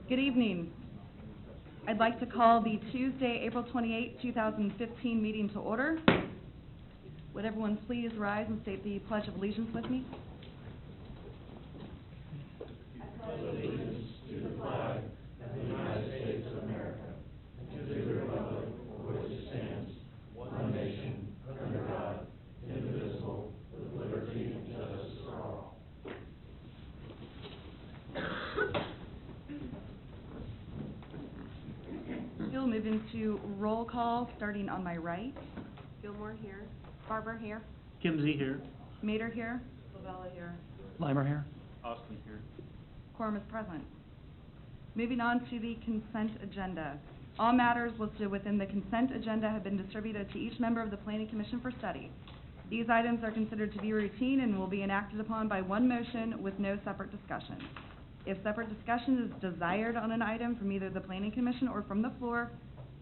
Good evening. I'd like to call the Tuesday, April 28, 2015 meeting to order. Would everyone please rise and state the Pledge of Allegiance with me? I pledge allegiance to the flag of the United States of America, and to the republic for which it stands, one nation, under God, indivisible, with liberty and justice for all. We'll move into roll call, starting on my right. Gilmore here. Barber here. Kimsey here. Mater here. Lavella here. Limer here. Austin here. Quorum is present. Moving on to the consent agenda. All matters listed within the consent agenda have been distributed to each member of the Planning Commission for study. These items are considered to be routine and will be enacted upon by one motion with no separate discussion. If separate discussion is desired on an item from either the Planning Commission or from the floor,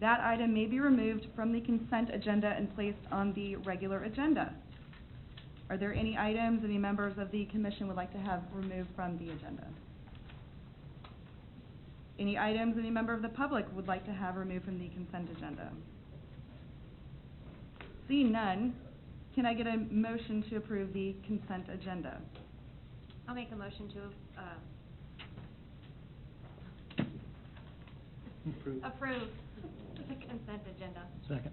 that item may be removed from the consent agenda and placed on the regular agenda. Are there any items any members of the commission would like to have removed from the agenda? Any items any member of the public would like to have removed from the consent agenda? Seeing none, can I get a motion to approve the consent agenda? I'll make a motion to approve the consent agenda. Second.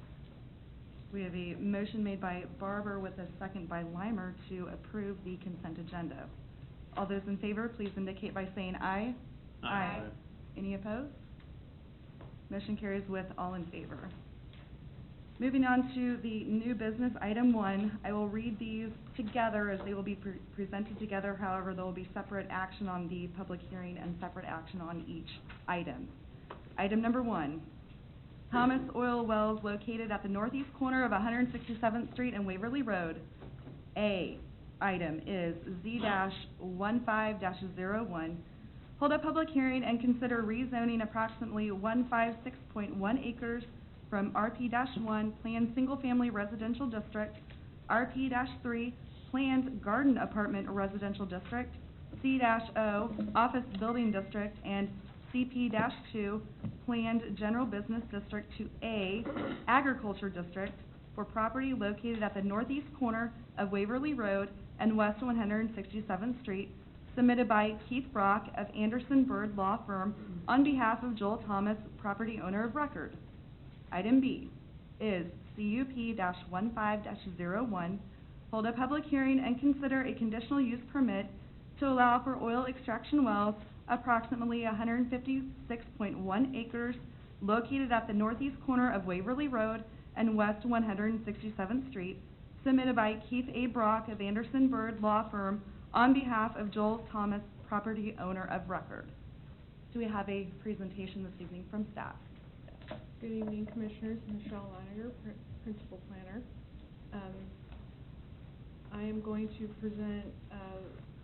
We have a motion made by Barber with a second by Limer to approve the consent agenda. All those in favor, please indicate by saying aye. Aye. Any opposed? Motion carries with all in favor. Moving on to the new business, item 1. I will read these together as they will be presented together. However, there will be separate action on the public hearing and separate action on each item. Item number 1. Thomas Oil Wells located at the northeast corner of 167th Street and Waverly Road. A. Item is Z-15-01. Hold a public hearing and consider rezoning approximately 156.1 acres from RP-1 Planned Single Family Residential District, RP-3 Planned Garden Apartment Residential District, C-O Office Building District, and CP-2 Planned General Business District to A Agriculture District for property located at the northeast corner of Waverly Road and West 167th Street, submitted by Keith Brock of Anderson Bird Law Firm on behalf of Joel Thomas, property owner of record. Item B is CUP-15-01. Hold a public hearing and consider a conditional use permit to allow for oil extraction wells approximately 156.1 acres located at the northeast corner of Waverly Road and West 167th Street, submitted by Keith A. Brock of Anderson Bird Law Firm on behalf of Joel Thomas, property owner of record. Do we have a presentation this evening from staff? Good evening, Commissioners. Michelle Leininger, Principal Planner. I am going to present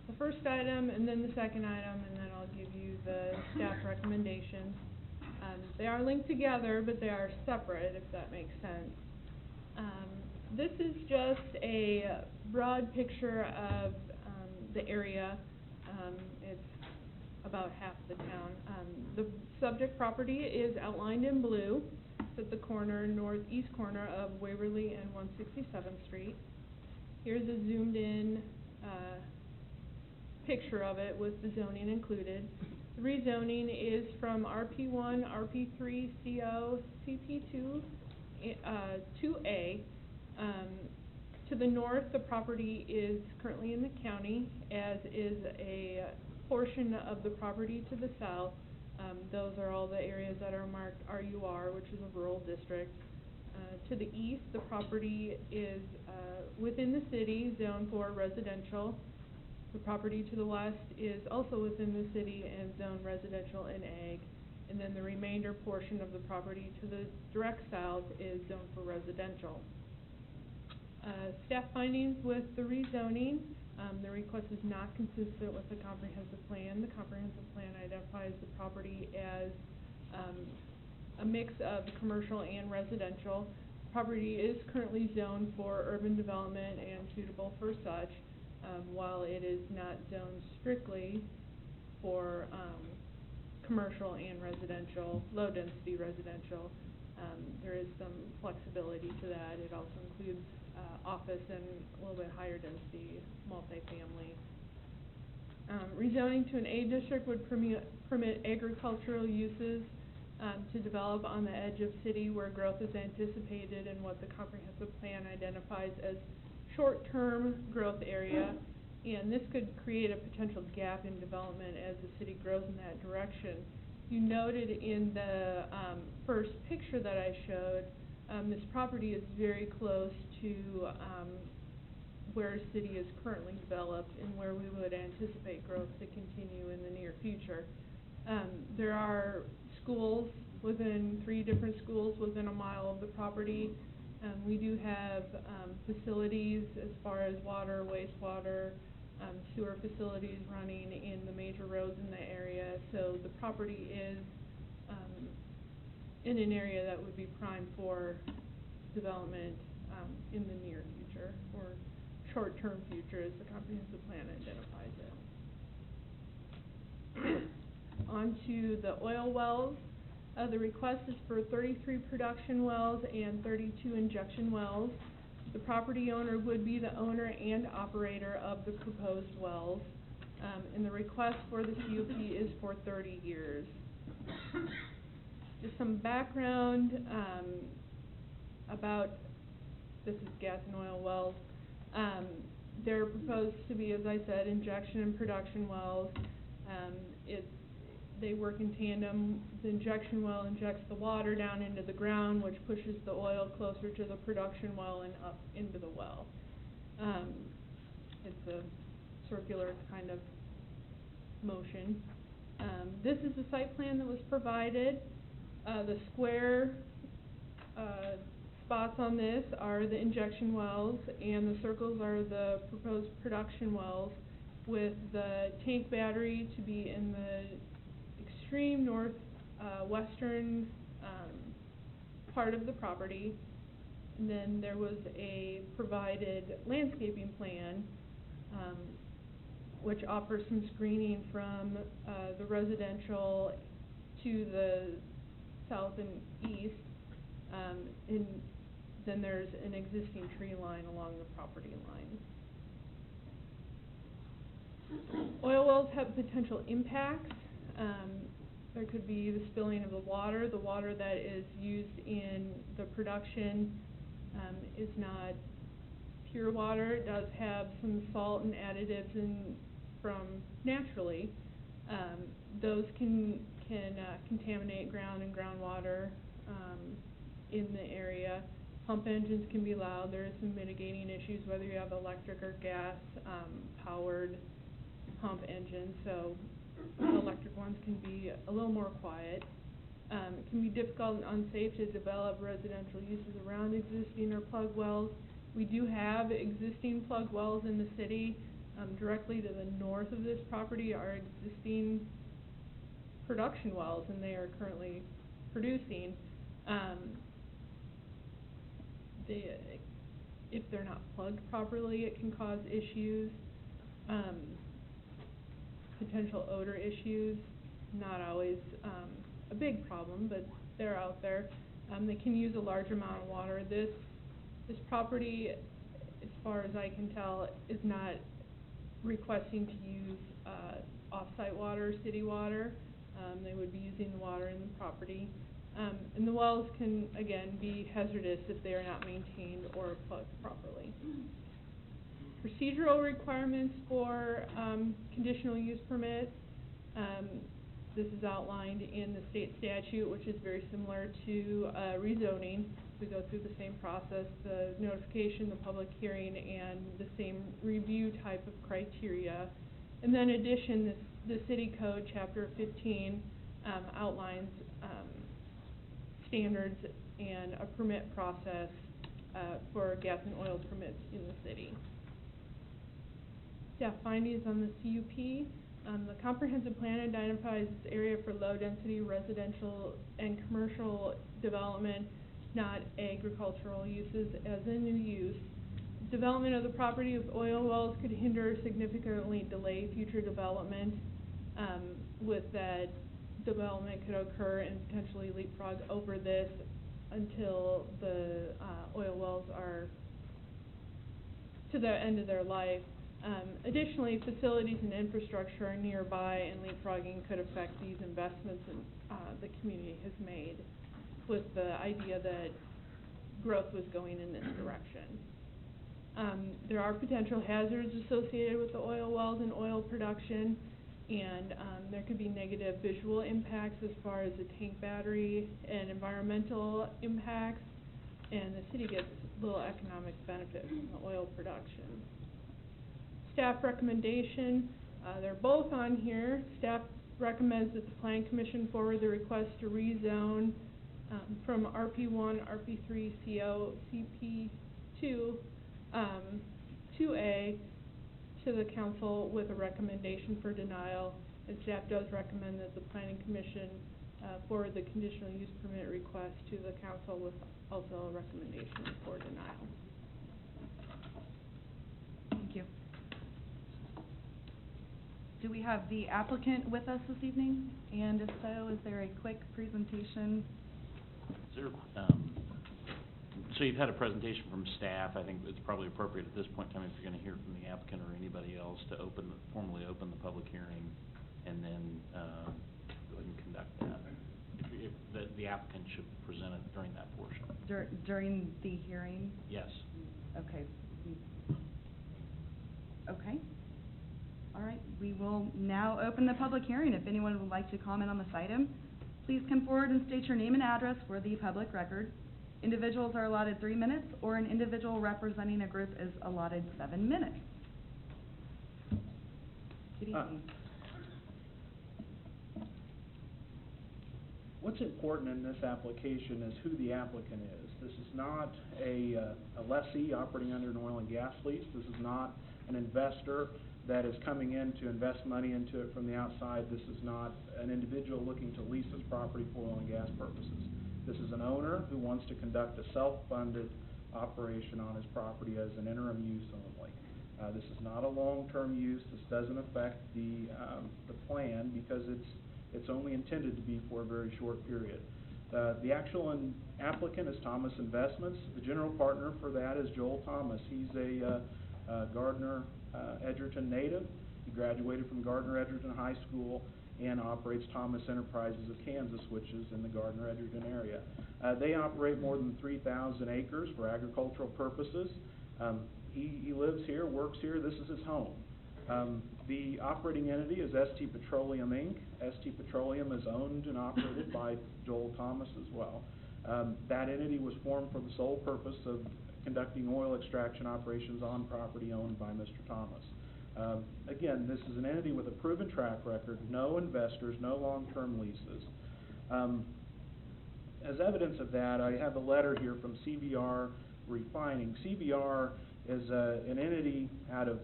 the first item and then the second item, and then I'll give you the staff recommendations. They are linked together, but they are separate, if that makes sense. This is just a broad picture of the area. It's about half the town. The subject property is outlined in blue. It's at the northeast corner of Waverly and 167th Street. Here's a zoomed in picture of it with the zoning included. The rezoning is from RP1, RP3, CO, CP2 to A. To the north, the property is currently in the county, as is a portion of the property to the south, Those are all the areas that are marked RUR, which is a rural district. To the east, the property is within the city, zoned for residential. The property to the west is also within the city and zoned residential and ag. And then the remainder portion of the property to the direct south is zoned for residential. Staff findings with the rezoning. The request is not consistent with the comprehensive plan. The comprehensive plan identifies the property as a mix of commercial and residential. Property is currently zoned for urban development and suitable for such, while it is not zoned strictly for commercial and residential, low-density residential. There is some flexibility to that. It also includes office and a little bit higher density multifamily. Rezoning to an A district would permit agricultural uses to develop on the edge of city where growth is anticipated and what the comprehensive plan identifies as short-term growth area. And this could create a potential gap in development as the city grows in that direction. You noted in the first picture that I showed, this property is very close to where city is currently developed and where we would anticipate growth to continue in the near future. There are schools within 3 different schools within a mile of the property. We do have facilities as far as water, wastewater, sewer facilities running in the major roads in the area. So the property is in an area that would be prime for development in the near future, or short-term future as the comprehensive plan identifies it. On to the oil wells. The request is for 33 production wells and 32 injection wells. The property owner would be the owner and operator of the proposed wells, and the request for the CUP is for 30 years. Just some background about, this is gas and oil wells. They're proposed to be, as I said, injection and production wells. They work in tandem. The injection well injects the water down into the ground, which pushes the oil closer to the production well and up into the well. It's a circular kind of motion. This is the site plan that was provided. The square spots on this are the injection wells, and the circles are the proposed production wells, with the tank battery to be in the extreme northwestern part of the property. And then there was a provided landscaping plan which offers some screening from the residential to the south and east, and then there's an existing tree line along the property line. Oil wells have potential impacts. There could be the spilling of the water that is used in the production is not pure water. It does have some salt and additives from naturally. Those can contaminate ground and groundwater in the area. Pump engines can be loud. There is some mitigating issues whether you have electric or gas powered pump engines. So electric ones can be a little more quiet. It can be difficult and unsafe to develop residential uses around existing or plug wells. We do have existing plug wells in the city. Directly to the north of this property are existing production wells, and they are currently producing. If they're not plugged properly, it can cause issues. Potential odor issues, not always a big problem, but they're out there. They can use a large amount of water. This property, as far as I can tell, is not requesting to use off-site water, city water. They would be using the water in the property. And the wells can, again, be hazardous if they are not maintained or plugged properly. Procedural requirements for conditional use permits. This is outlined in the state statute, which is very similar to rezoning. We go through the same process, the notification, the public hearing, and the same review type of criteria. And then in addition, the city code, chapter 15, outlines standards and a permit process for gas and oil permits in the city. Staff findings on the CUP. The comprehensive plan identifies this area for low-density residential and commercial development, not agricultural uses, as a new use. Development of the property of oil wells could hinder or significantly delay future development. With that, development could occur and potentially leapfrog over this until the oil wells are to the end of their life. Additionally, facilities and infrastructure are nearby, and leapfrogging could affect these investments the community has made, with the idea that growth was going in this direction. There are potential hazards associated with the oil wells and oil production, and there could be negative visual impacts as far as the tank battery and environmental impacts, and the city gets little economic benefit from the oil production. Staff recommendation, they're both on here. Staff recommends that the Plan Commission forward the request to rezone from RP1, RP3, CO, CP2, 2A to the council with a recommendation for denial. And staff does recommend that the Planning Commission forward the conditional use permit request to the council with also a recommendation for denial. Thank you. Do we have the applicant with us this evening? And if so, is there a quick presentation? Is there, so you've had a presentation from staff. I think it's probably appropriate at this point in time, if you're going to hear from the applicant or anybody else, to formally open the public hearing, and then go ahead and conduct that. If the applicant should present it during that portion. During the hearing? Yes. Okay. Okay. All right, we will now open the public hearing. If anyone would like to comment on this item, please come forward and state your name and address for the public record. Individuals are allotted 3 minutes, or an individual representing a group is allotted 7 minutes. Good evening. What's important in this application is who the applicant is. This is not a lessee operating under an oil and gas lease. This is not an investor that is coming in to invest money into it from the outside. This is not an individual looking to lease his property for oil and gas purposes. This is an owner who wants to conduct a self-funded operation on his property as an interim use only. This is not a long-term use. This doesn't affect the plan because it's only intended to be for a very short period. The actual applicant is Thomas Investments. The general partner for that is Joel Thomas. He's a Gardner Edgerton native. He graduated from Gardner Edgerton High School and operates Thomas Enterprises of Kansas, which is in the Gardner Edgerton area. They operate more than 3,000 acres for agricultural purposes. He lives here, works here. This is his home. The operating entity is ST Petroleum, Inc. ST Petroleum is owned and operated by Joel Thomas as well. That entity was formed for the sole purpose of conducting oil extraction operations on property owned by Mr. Thomas. Again, this is an entity with a proven track record, no investors, no long-term leases. As evidence of that, I have a letter here from CVR Refining. CVR is an entity out of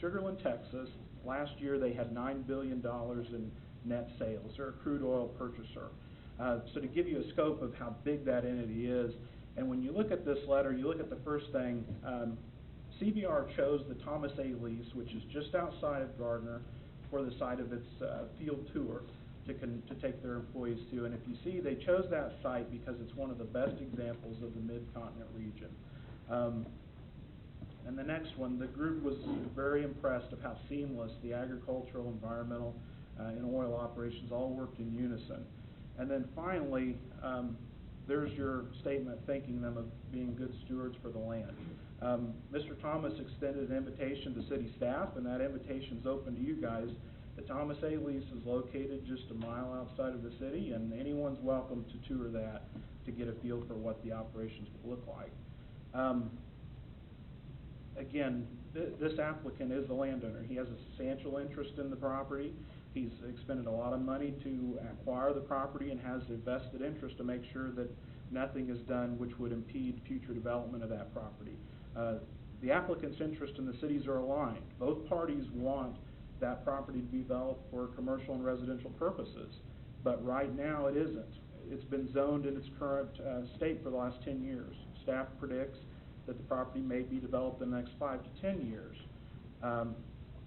Sugar Land, Texas. Last year they had $9 billion in net sales. They're a crude oil purchaser. So to give you a scope of how big that entity is, and when you look at this letter, you look at the first thing, CVR chose the Thomas A. lease, which is just outside of Gardner, for the site of its field tour to take their employees to. And if you see, they chose that site because it's one of the best examples of the Mid-Continent region. And the next one, the group was very impressed of how seamless the agricultural, environmental, and oil operations all worked in unison. And then finally, there's your statement thanking them of being good stewards for the land. Mr. Thomas extended an invitation to city staff, and that invitation is open to you guys The Thomas A. lease is located just a mile outside of the city, and anyone's welcome to tour that to get a feel for what the operations would look like. Again, this applicant is the landowner. He has a substantial interest in the property. He's expended a lot of money to acquire the property and has a vested interest to make sure that nothing is done which would impede future development of that property. The applicant's interest and the city's are aligned. Both parties want that property to be developed for commercial and residential purposes, but right now it isn't. It's been zoned in its current state for the last 10 years. Staff predicts that the property may be developed in the next 5 to 10 years.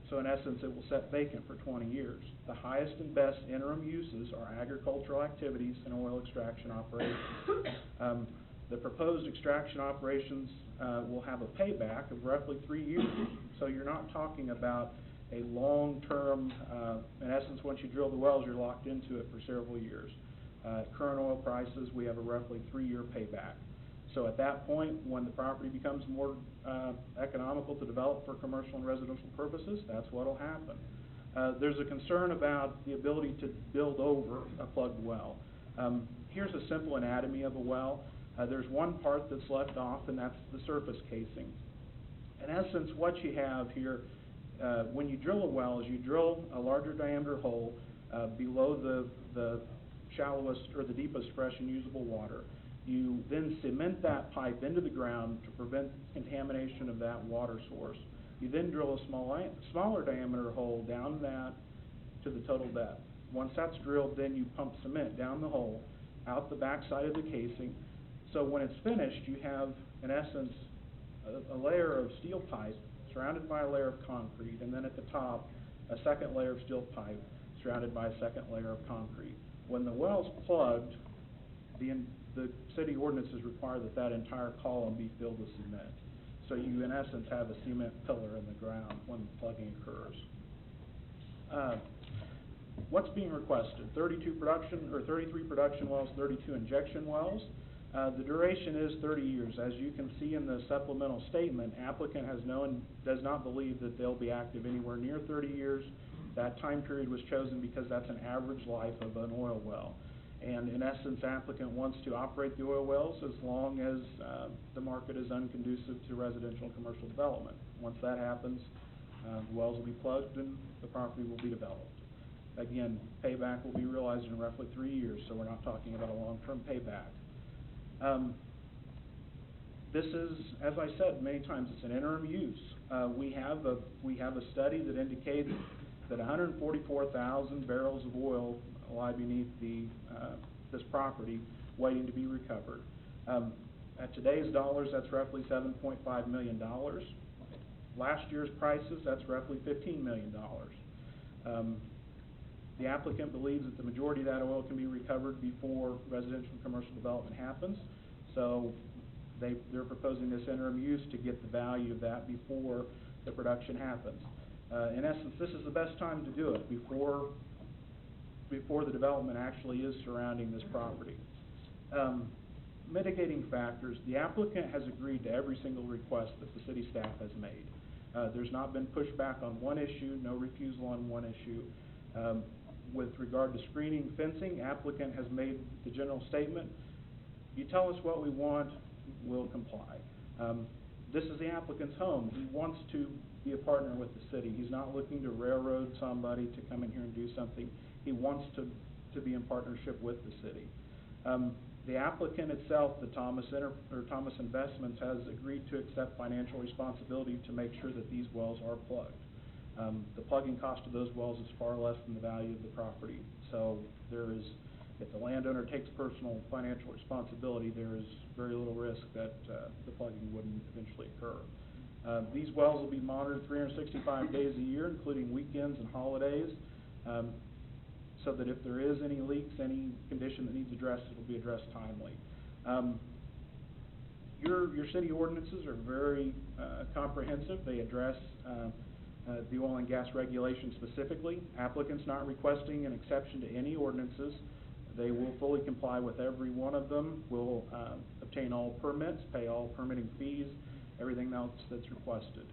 So in essence, it will set vacant for 20 years. The highest and best interim uses are agricultural activities and oil extraction operations. The proposed extraction operations will have a payback of roughly 3 years. So you're not talking about a long-term, in essence, once you drill the wells, you're locked into it for several years. Current oil prices, we have a roughly 3-year payback. So at that point, when the property becomes more economical to develop for commercial and residential purposes, that's what will happen. There's a concern about the ability to build over a plugged well. Here's a simple anatomy of a well. There's one part that's left off, and that's the surface casing. In essence, what you have here, when you drill a well, is you drill a larger diameter hole below the shallowest or the deepest fresh and usable water. You then cement that pipe into the ground to prevent contamination of that water source. You then drill a smaller diameter hole down that to the total depth. Once that's drilled, then you pump cement down the hole, out the backside of the casing. So when it's finished, you have, in essence, a layer of steel pipe surrounded by a layer of concrete, and then at the top, a second layer of steel pipe surrounded by a second layer of concrete. When the well's plugged, the city ordinances require that that entire column be filled with cement. So you, in essence, have a cement pillar in the ground when the plugging occurs. What's being requested? 33 production wells, 32 injection wells. The duration is 30 years. As you can see in the supplemental statement, applicant does not believe that they'll be active anywhere near 30 years. That time period was chosen because that's an average life of an oil well. And in essence, applicant wants to operate the oil wells as long as the market is unconducive to residential and commercial development. Once that happens, the wells will be plugged and the property will be developed. Again, payback will be realized in roughly 3 years, so we're not talking about a long-term payback. This is, as I said many times, it's an interim use. We have a study that indicates that 144,000 barrels of oil lie beneath this property waiting to be recovered. At today's dollars, that's roughly $7.5 million. Last year's prices, that's roughly $15 million. The applicant believes that the majority of that oil can be recovered before residential and commercial development happens, so they're proposing this interim use to get the value of that before the production happens. In essence, this is the best time to do it, before the development actually is surrounding this property. Mitigating factors, the applicant has agreed to every single request that the city staff has made. There's not been pushback on one issue, no refusal on one issue. With regard to screening fencing, applicant has made the general statement, you tell us what we want, we'll comply. This is the applicant's home. He wants to be a partner with the city. He's not looking to railroad somebody to come in here and do something. He wants to be in partnership with the city. The applicant itself, the Thomas Investments, has agreed to accept financial responsibility to make sure that these wells are plugged. The plugging cost of those wells is far less than the value of the property. So if the landowner takes personal financial responsibility, there is very little risk that the plugging wouldn't eventually occur. These wells will be monitored 365 days a year, including weekends and holidays, so that if there is any leaks, any condition that needs addressed, it will be addressed timely. Your city ordinances are very comprehensive. They address the oil and gas regulation specifically. Applicants not requesting an exception to any ordinances. They will fully comply with every one of them, will obtain all permits, pay all permitting fees, everything else that's requested.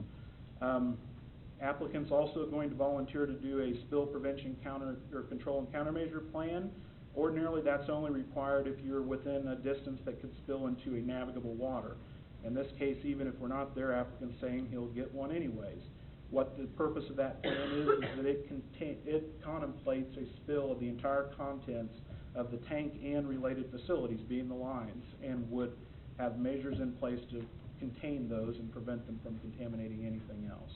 Applicant's also going to volunteer to do a spill prevention control and countermeasure plan. Ordinarily, that's only required if you're within a distance that could spill into a navigable water. In this case, even if we're not there, applicant's saying he'll get one anyways. What the purpose of that plan is that it contemplates a spill of the entire contents of the tank and related facilities, being the lines, and would have measures in place to contain those and prevent them from contaminating anything else.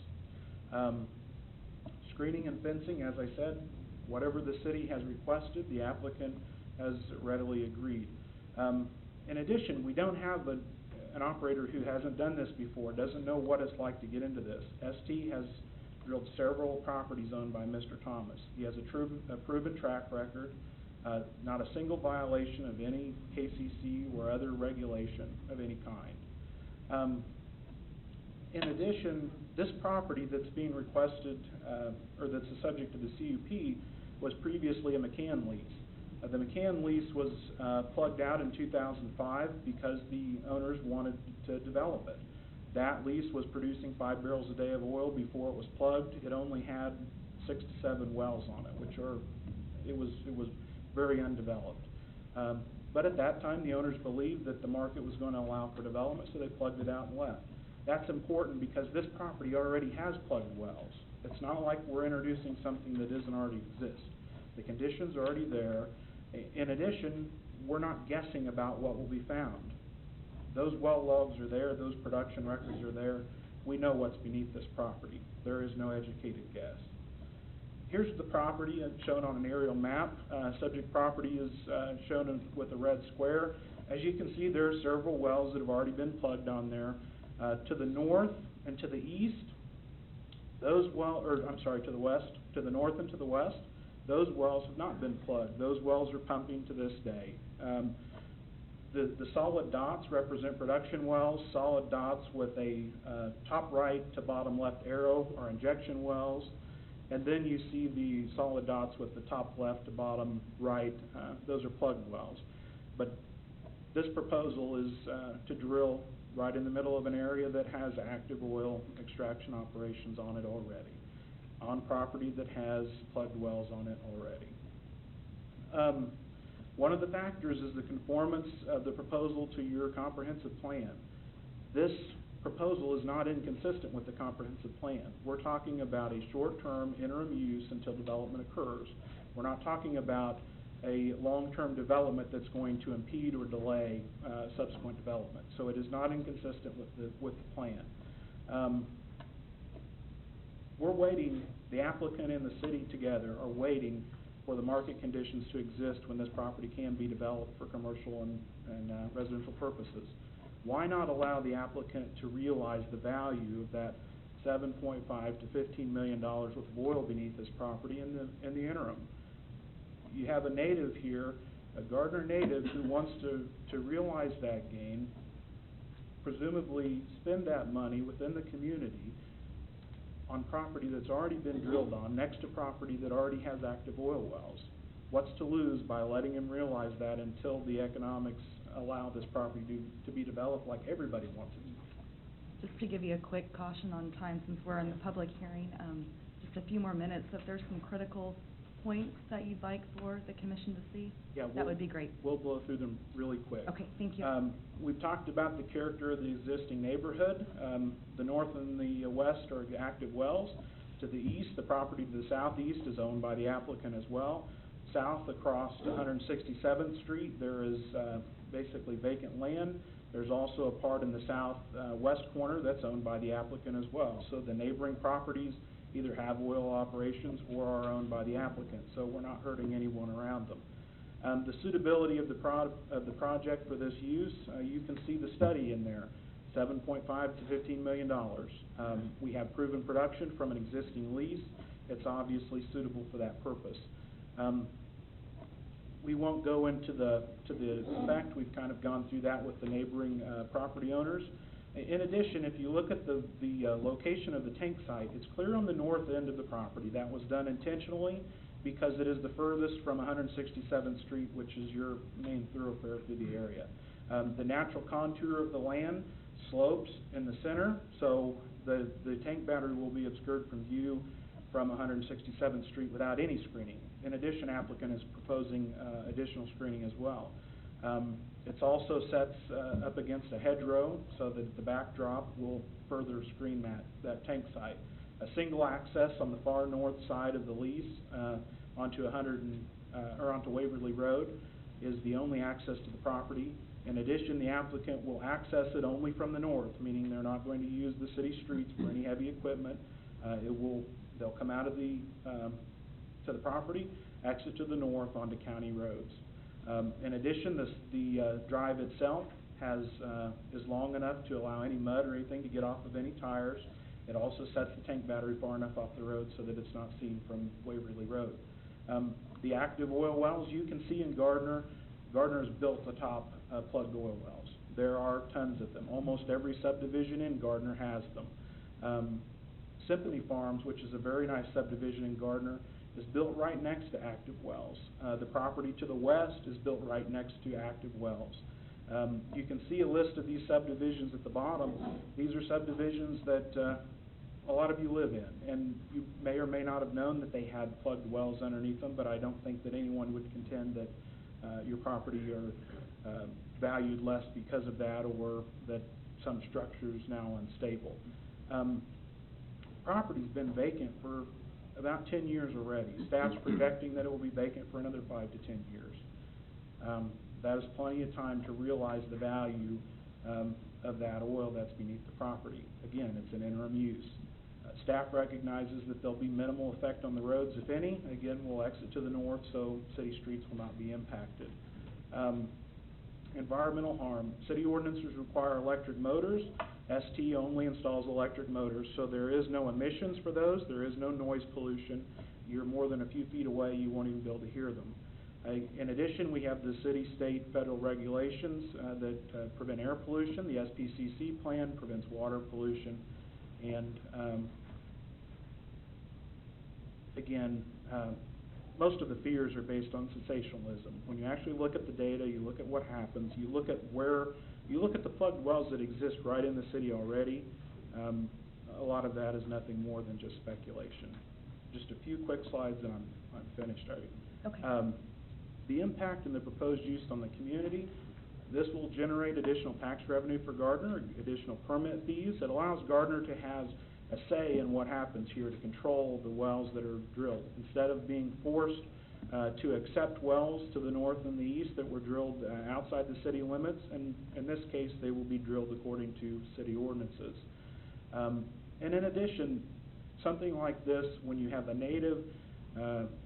Screening and fencing, as I said, whatever the city has requested, the applicant has readily agreed. In addition, we don't have an operator who hasn't done this before, doesn't know what it's like to get into this. ST has drilled several properties owned by Mr. Thomas. He has a proven track record, not a single violation of any KCC or other regulation of any kind. In addition, this property that's being requested, or that's the subject of the CUP, was previously a McCann lease. The McCann lease was plugged out in 2005 because the owners wanted to develop it. That lease was producing 5 barrels a day of oil before it was plugged. It only had 6 to 7 wells on it, it was very undeveloped. But at that time, the owners believed that the market was going to allow for development, so they plugged it out and left. That's important because this property already has plugged wells. It's not like we're introducing something that doesn't already exist. The conditions are already there. In addition, we're not guessing about what will be found. Those well logs are there, those production records are there. We know what's beneath this property. There is no educated guess. Here's the property shown on an aerial map. Subject property is shown with a red square. As you can see, there are several wells that have already been plugged on there. To the north and to the east, to the west, to the north and to the west, those wells have not been plugged. Those wells are pumping to this day. The solid dots represent production wells. Solid dots with a top right to bottom left arrow are injection wells. And then you see the solid dots with the top left to bottom right. Those are plugged wells. But this proposal is to drill right in the middle of an area that has active oil extraction operations on it already, on property that has plugged wells on it already. One of the factors is the conformance of the proposal to your comprehensive plan. This proposal is not inconsistent with the comprehensive plan. We're talking about a short-term interim use until development occurs. We're not talking about a long-term development that's going to impede or delay subsequent development. So it is not inconsistent with the plan. We're waiting, the applicant and the city together are waiting for the market conditions to exist when this property can be developed for commercial and residential purposes. Why not allow the applicant to realize the value of that $7.5 to $15 million worth of oil beneath this property in the interim? You have a native here, a Gardner native, who wants to realize that gain, presumably spend that money within the community on property that's already been drilled on, next to property that already has active oil wells. What's to lose by letting him realize that until the economics allow this property to be developed like everybody wants it? Just to give you a quick caution on time, since we're in the public hearing, just a few more minutes. If there's some critical points that you'd like for the commission to see, that would be great. We'll blow through them really quick. Okay, thank you. We've talked about the character of the existing neighborhood. The north and the west are active wells. To the east, the property to the southeast is owned by the applicant as well. South across 167th Street, there is basically vacant land. There's also a part in the southwest corner that's owned by the applicant as well. So the neighboring properties either have oil operations or are owned by the applicant, so we're not hurting anyone around them. The suitability of the project for this use, you can see the study in there, $7.5 to $15 million. We have proven production from an existing lease. It's obviously suitable for that purpose. We won't go into the effect. We've kind of gone through that with the neighboring property owners. In addition, if you look at the location of the tank site, it's clear on the north end of the property. That was done intentionally because it is the furthest from 167th Street, which is your main thoroughfare through the area. The natural contour of the land slopes in the center, so the tank battery will be obscured from view from 167th Street without any screening. In addition, applicant is proposing additional screening as well. It's also sets up against a hedgerow so that the backdrop will further screen that tank site. A single access on the far north side of the lease onto Waverly Road is the only access to the property. In addition, the applicant will access it only from the north, meaning they're not going to use the city streets for any heavy equipment. They'll come out of to the property, exit to the north onto county roads. In addition, the drive itself is long enough to allow any mud or anything to get off of any tires. It also sets the tank battery far enough off the road so that it's not seen from Waverly Road. The active oil wells you can see in Gardner. Gardner's built the top plugged oil wells. There are tons of them. Almost every subdivision in Gardner has them. Symphony Farms, which is a very nice subdivision in Gardner, is built right next to active wells. The property to the west is built right next to active wells. You can see a list of these subdivisions at the bottom. These are subdivisions that a lot of you live in, and you may or may not have known that they had plugged wells underneath them, but I don't think that anyone would contend that your property are valued less because of that, or that some structure is now unstable. Property's been vacant for about 10 years already. Staff's projecting that it will be vacant for another 5 to 10 years. That is plenty of time to realize the value of that oil that's beneath the property. Again, it's an interim use. Staff recognizes that there'll be minimal effect on the roads, if any. Again, we'll exit to the north, so city streets will not be impacted. Environmental harm. City ordinances require electric motors. ST only installs electric motors, so there is no emissions for those. There is no noise pollution. You're more than a few feet away, you won't even be able to hear them. In addition, we have the city, state, federal regulations that prevent air pollution. The SPCC plan prevents water pollution. And again, most of the fears are based on sensationalism. When you actually look at the data, you look at what happens, you look at the plugged wells that exist right in the city already, a lot of that is nothing more than just speculation. Just a few quick slides and I'm finished. Okay. The impact and the proposed use on the community. This will generate additional tax revenue for Gardner, additional permit fees. It allows Gardner to have a say in what happens here, to control the wells that are drilled. Instead of being forced to accept wells to the north and the east that were drilled outside the city limits, and in this case they will be drilled according to city ordinances. And in addition, something like this, when you have a native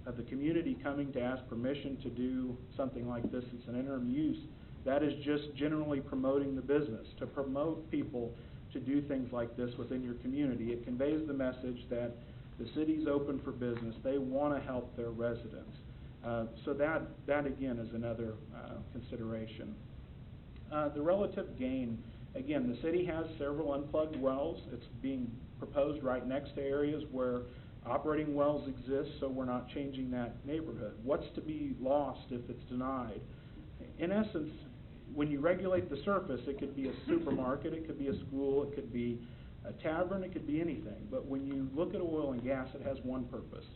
of the community coming to ask permission to do something like this, it's an interim use, that is just generally promoting the business, to promote people to do things like this within your community. It conveys the message that the city's open for business. They want to help their residents. So that again is another consideration. The relative gain, again, the city has several unplugged wells. It's being proposed right next to areas where operating wells exist, so we're not changing that neighborhood. What's to be lost if it's denied? In essence, when you regulate the surface, it could be a supermarket, it could be a school, it could be a tavern, it could be anything. But when you look at oil and gas, it has one purpose.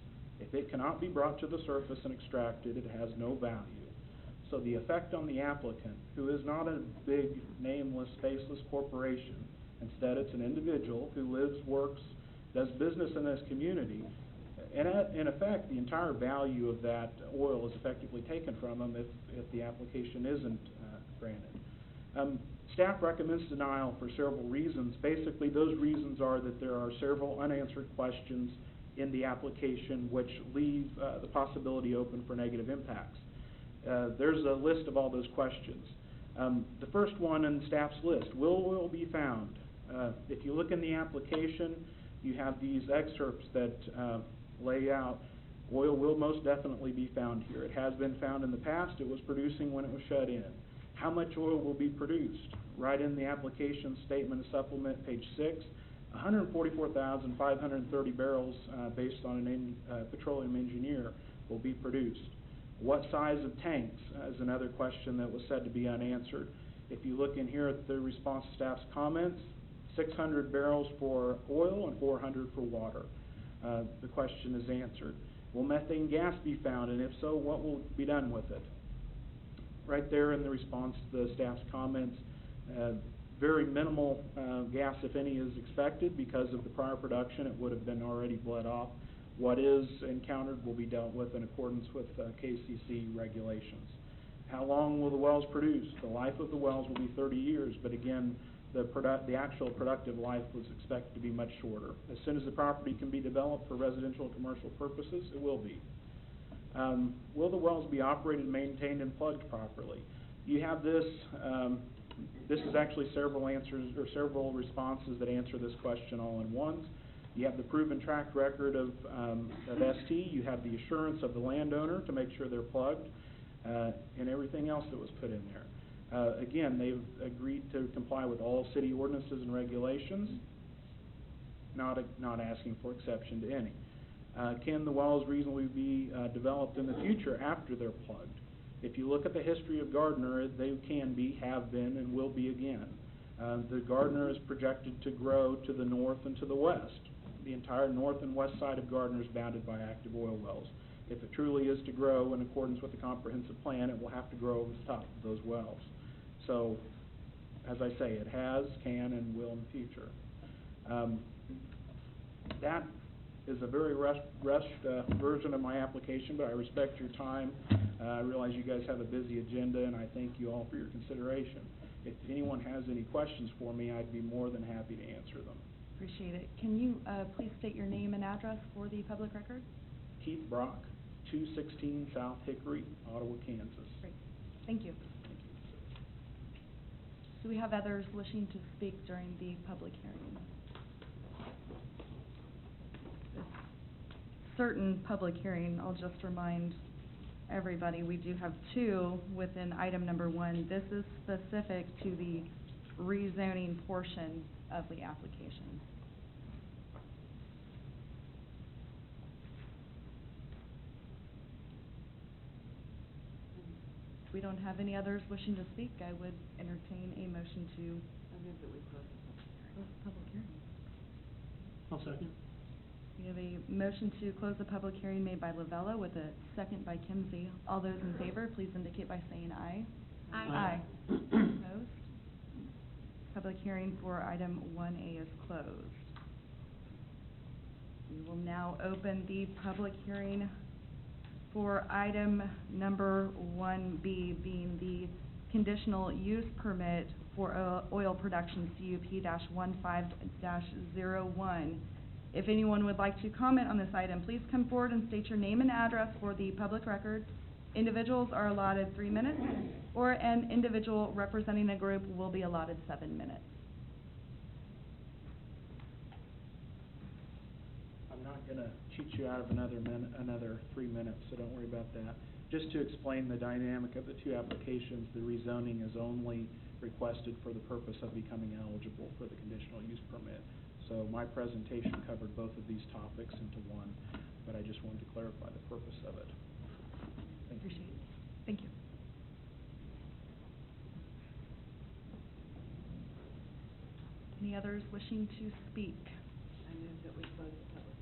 If it cannot be brought to the surface and extracted, it has no value. So the effect on the applicant, who is not a big, nameless, faceless corporation, instead it's an individual who lives, works, does business in this community, and in effect, the entire value of that oil is effectively taken from them if the application isn't granted. Staff recommends denial for several reasons. Basically, those reasons are that there are several unanswered questions in the application which leave the possibility open for negative impacts. There's a list of all those questions. The first one in staff's list, will oil be found? If you look in the application, you have these excerpts that lay out oil will most definitely be found here. It has been found in the past. It was producing when it was shut in. How much oil will be produced? Right in the application statement of supplement, page 6, 144,530 barrels based on a petroleum engineer will be produced. What size of tanks is another question that was said to be unanswered. If you look in here at the response to staff's comments, 600 barrels for oil and 400 for water. The question is answered. Will methane gas be found, and if so, what will be done with it? Right there in the response to the staff's comments, very minimal gas, if any, is expected because of the prior production. It would have been already bled off. What is encountered will be dealt with in accordance with KCC regulations. How long will the wells produce? The life of the wells will be 30 years, but again, the actual productive life was expected to be much shorter. As soon as the property can be developed for residential and commercial purposes, it will be. Will the wells be operated, maintained, and plugged properly? You have this, this is actually several answers or several responses that answer this question all in one. You have the proven track record of ST, you have the assurance of the landowner to make sure they're plugged, and everything else that was put in there. Again, they've agreed to comply with all city ordinances and regulations, not asking for exception to any. Can the wells reasonably be developed in the future after they're plugged? If you look at the history of Gardner, they can be, have been, and will be again. The Gardner is projected to grow to the north and to the west. The entire north and west side of Gardner is bounded by active oil wells. If it truly is to grow in accordance with the comprehensive plan, it will have to grow over the top of those wells. So, as I say, it has, can, and will in the future. That is a very rushed version of my application, but I respect your time. I realize you guys have a busy agenda, and I thank you all for your consideration. If anyone has any questions for me, I'd be more than happy to answer them. Appreciate it. Can you please state your name and address for the public record? Keith Brock, 216 South Hickory, Ottawa, Kansas. Great. Thank you. Thank you. Do we have others wishing to speak during the public hearing? This certain public hearing, I'll just remind everybody, we do have two within item number 1. This is specific to the rezoning portion of the application. If we don't have any others wishing to speak, I would entertain a motion to move that we close the public hearing. I'll second. We have a motion to close the public hearing made by Lavella with a second by Kimsey. All those in favor, please indicate by saying aye. Aye. Opposed? Public hearing for item 1A is closed. We will now open the public hearing for item number 1B, being the conditional use permit for oil production CUP-15-01. If anyone would like to comment on this item, please come forward and state your name and address for the public record. Individuals are allotted 3 minutes, or an individual representing a group will be allotted 7 minutes. I'm not going to cheat you out of another 3 minutes, so don't worry about that. Just to explain the dynamic of the two applications, the rezoning is only requested for the purpose of becoming eligible for the conditional use permit. So my presentation covered both of these topics into one, but I just wanted to clarify the purpose of it. Thank you. Appreciate it. Thank you. Any others wishing to speak? I move that we close the public.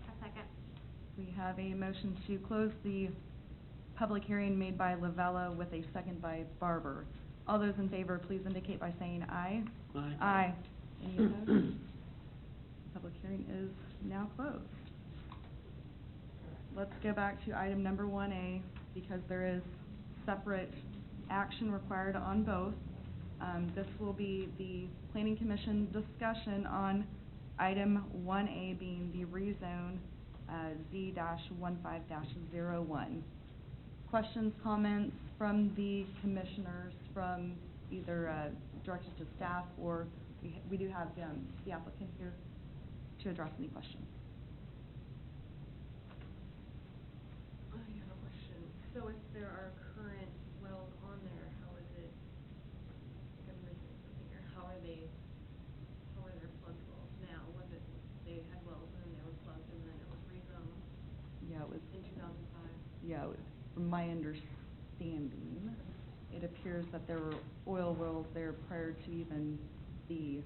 A second. We have a motion to close the public hearing made by Lavella with a second by Barber. All those in favor, please indicate by saying aye. Aye. Aye. Any opposed? Public hearing is now closed. Let's go back to item number 1A, because there is separate action required on both. This will be the Planning Commission discussion on item 1A, being the rezone Z-15-01. Questions, comments from the commissioners, from either directed to staff, or we do have the applicant here to address any questions. I have a question. So if there are current wells on there, how is it, like I'm missing something here, how are their plugged wells now? Was it, they had wells and then they were plugged and then it was rezoned Yeah, it was, in 2005? from my understanding, it appears that there were oil wells there prior to even the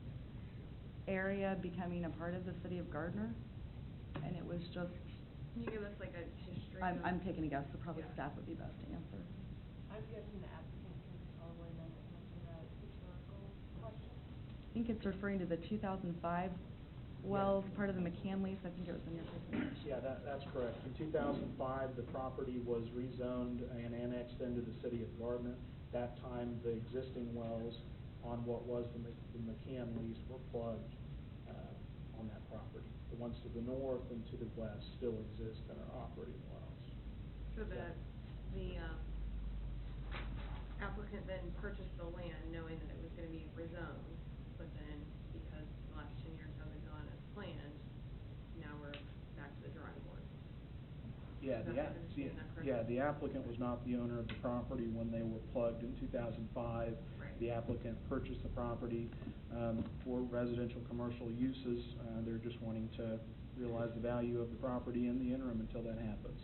area becoming a part of the city of Gardner. And it was just, Can you give us like a history? I'm taking a guess, so probably Yeah. staff would be best to answer. I'm guessing the applicant can probably know it must be a historical question. I think it's referring to the 2005 wells, part of the McCann lease, I think it was in your presentation. Yeah, that's correct. In 2005, the property was rezoned and annexed into the city of Gardner. That time, the existing wells on what was the McCann lease were plugged on that property. The ones to the north and to the west still exist and are operating wells. So the applicant then purchased the land knowing that it was gonna be rezoned, but then because the last 10 years haven't gone as planned, now we're back to the drawing board. Yeah, Is that- understanding that correctly? yeah, the applicant was not the owner of the property when they were plugged in 2005. Right. The applicant purchased the property for residential, commercial uses. They're just wanting to realize the value of the property in the interim until that happens.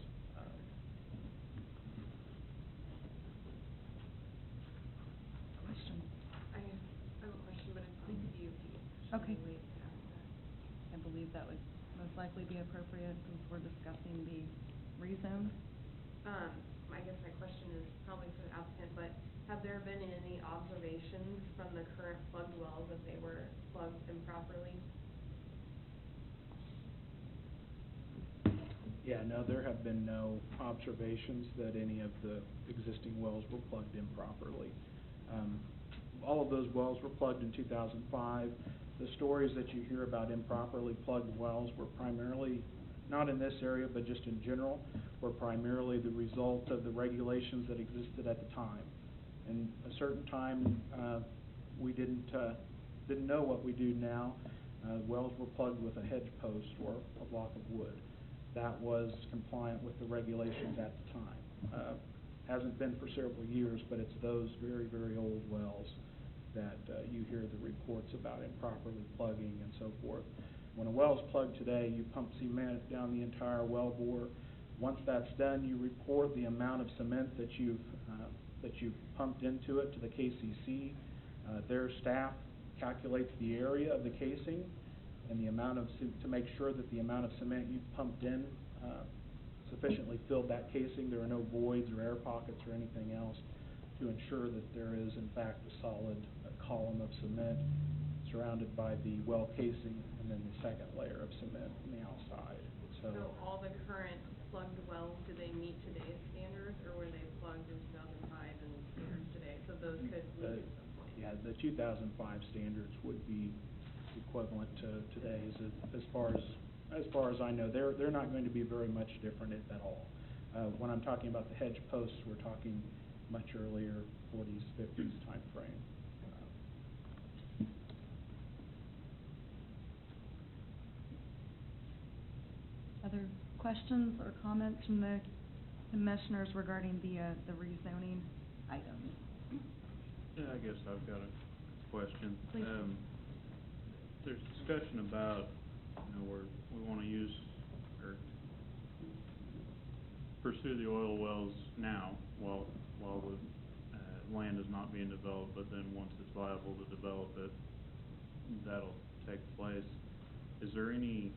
Question? I have a question, but it's the DOT. Okay. Should we wait past that? I believe that would most likely be appropriate since we're discussing the rezone. I guess my question is probably for the applicant, but have there been any observations from the current plugged wells that they were plugged improperly? Yeah, no, there have been no observations that any of the existing wells were plugged improperly. All of those wells were plugged in 2005. The stories that you hear about improperly plugged wells were primarily, not in this area, but just in general, were primarily the result of the regulations that existed at the time. And a certain time, we didn't know what we do now. Wells were plugged with a hedge post or a block of wood. That was compliant with the regulations at the time. Hasn't been for several years, but it's those very, very old wells that you hear the reports about improperly plugging and so forth. When a well's plugged today, you pump cement down the entire well bore. Once that's done, you report the amount of cement that you've pumped into it to the KCC. Their staff calculates the area of the casing and the amount of, to make sure that the amount of cement you've pumped in sufficiently filled that casing. There are no voids or air pockets or anything else to ensure that there is in fact a solid column of cement surrounded by the well casing and then the second layer of cement on the outside. So all the current plugged wells, do they meet today's standards, or were they plugged in 2005 and standards today? So those could meet at some point? Yeah, the 2005 standards would be equivalent to today's. As far as I know, they're not going to be very much different at all. When I'm talking about the hedge posts, we're talking much earlier, 40s, 50s time frame. Other questions or comments from the commissioners regarding the rezoning items? Yeah, I guess I've got a question. Please. There's discussion about, where we want to use or pursue the oil wells now while the land is not being developed, but then once it's viable to develop it, that'll take place. Is there any,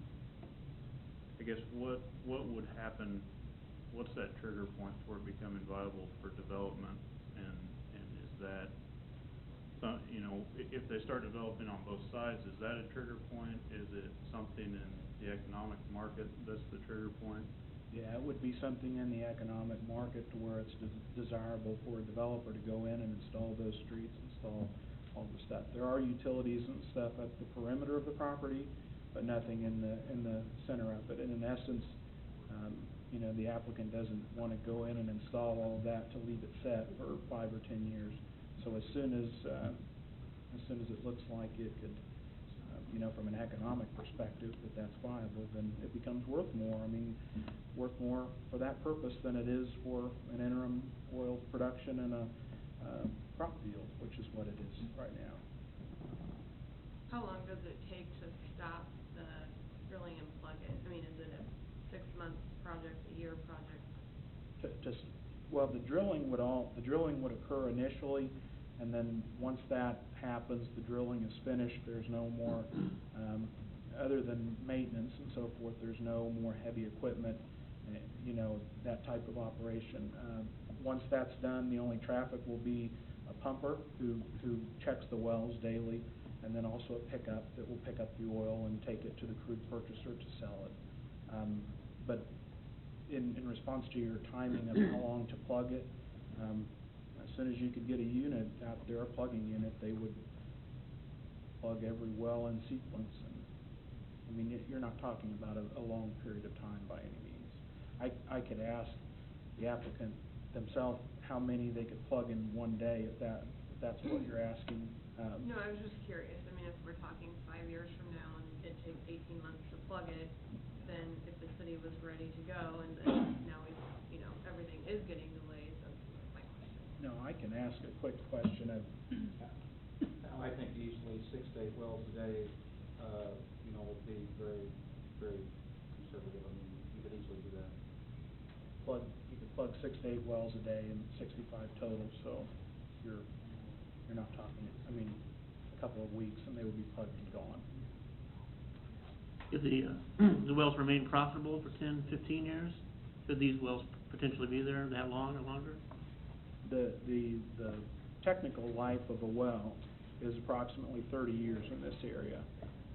I guess, what would happen, what's that trigger point for it becoming viable for development? And is that, if they start developing on both sides, is that a trigger point? Is it something in the economic market that's the trigger point? Yeah, it would be something in the economic market to where it's desirable for a developer to go in and install those streets, install all the stuff. There are utilities and stuff at the perimeter of the property, but nothing in the center of it. And in essence, the applicant doesn't want to go in and install all of that to leave it set for 5 or 10 years. So as soon as it looks like it could, from an economic perspective, that's viable, then it becomes worth more. I mean, worth more for that purpose than it is for an interim oil production in a crop field, which is what it is right now. How long does it take to stop the drilling and plug it? I mean, is it a 6-month project, a year project? Well, the drilling would occur initially, and then once that happens, the drilling is finished, there's no more, other than maintenance and so forth, there's no more heavy equipment, you know, that type of operation. Once that's done, the only traffic will be a pumper who checks the wells daily, and then also a pickup that will pick up the oil and take it to the crude purchaser to sell it. But in response to your timing of how long to plug it, as soon as you could get a unit out there, a plugging unit, they would plug every well in sequence. And I mean, you're not talking about a long period of time by any means. I could ask the applicant themselves how many they could plug in one day, if that's what you're asking. No, I was just curious. I mean, if we're talking 5 years from now and it takes 18 months to plug it, then if the city was ready to go and then now we, you know, everything is getting delayed, that's my question. No, I can ask a quick question of, I think easily 6 to 8 wells a day, you know, would be very, very conservative. I mean, you could easily do that. you could plug 6 to 8 wells a day and 65 total, so you're not talking, I mean, a couple of weeks and they would be plugged and gone. If the wells remain profitable for 10, 15 years, could these wells potentially be there that long or longer? The technical life of a well is approximately 30 years in this area.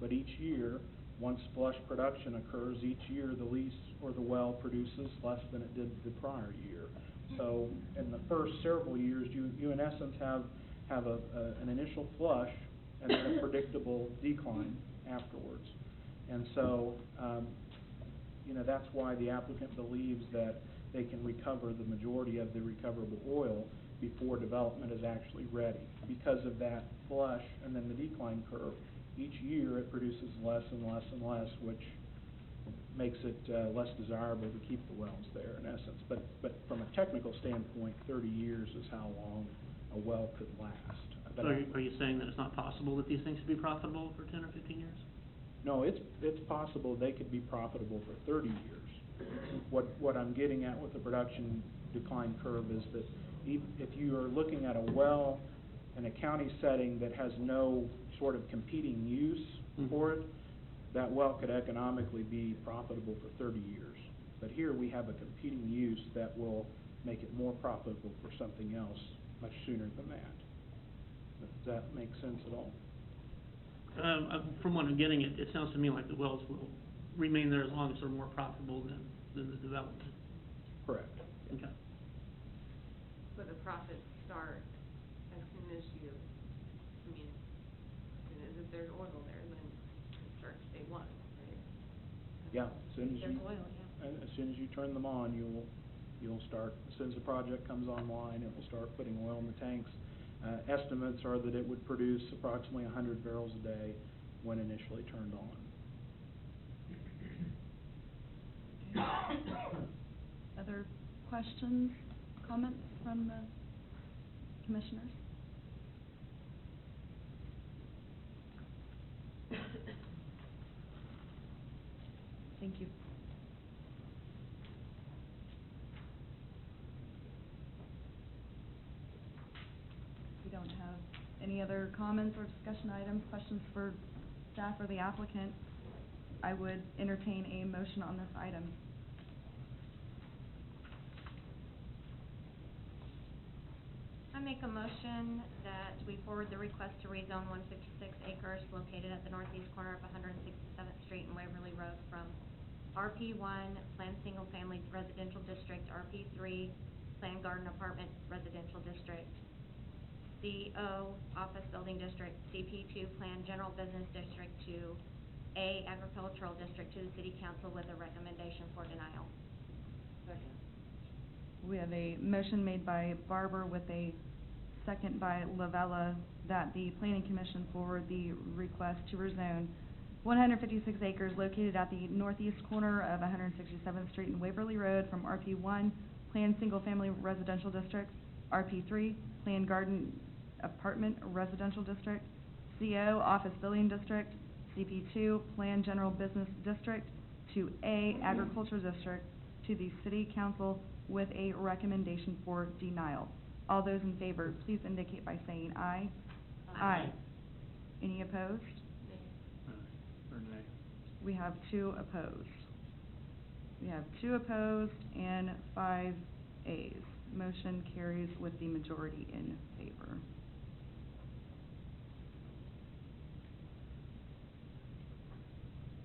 But each year, once flush production occurs, each year the lease or the well produces less than it did the prior year. So in the first several years, you in essence have an initial flush and then a predictable decline afterwards. And so, you know, that's why the applicant believes that they can recover the majority of the recoverable oil before development is actually ready. Because of that flush and then the decline curve, each year it produces less and less and less, which makes it less desirable to keep the wells there in essence. But from a technical standpoint, 30 years is how long a well could last. So are you saying that it's not possible that these things could be profitable for 10 or 15 years? No, it's possible they could be profitable for 30 years. What I'm getting at with the production decline curve is that if you are looking at a well in a county setting that has no sort of competing use for it, that well could economically be profitable for 30 years. But here we have a competing use that will make it more profitable for something else much sooner than that. Does that make sense at all? From what I'm getting, it sounds to me like the wells will remain there as long as they're more profitable than the development. Correct. Okay. But the profits start as soon as you, I mean, as soon as if there's oil there, then it starts day one, right? Yeah, as soon as There's you, oil, yeah. as soon as you turn them on, you'll start, as soon as the project comes online, it will start putting oil in the tanks. Estimates are that it would produce approximately 100 barrels a day when initially turned on. Other questions, comments from the commissioners? Thank you. We don't have any other comments or discussion items, questions for staff or the applicant. I would entertain a motion on this item. I make a motion that we forward the request to rezone 156 acres located at the northeast corner of 167th Street and Waverly Road from RP1, Planned Single Family Residential District, RP3, Planned Garden Apartment Residential District, CO, Office Building District, CP2, Planned General Business District, to A, Agricultural District, to the City Council with a recommendation for denial. Second. We have a motion made by Barber with a second by Lavella that the Planning Commission forward the request to rezone 156 acres located at the northeast corner of 167th Street and Waverly Road from RP1, Planned Single Family Residential District, RP3, Planned Garden Apartment Residential District, CO, Office Building District, CP2, Planned General Business District, to A, Agriculture District, to the City Council with a recommendation for denial. All those in favor, please indicate by saying aye. Aye. Any opposed? Or nay. We have 2 opposed. We have 2 opposed and 5 ayes. Motion carries with the majority in favor.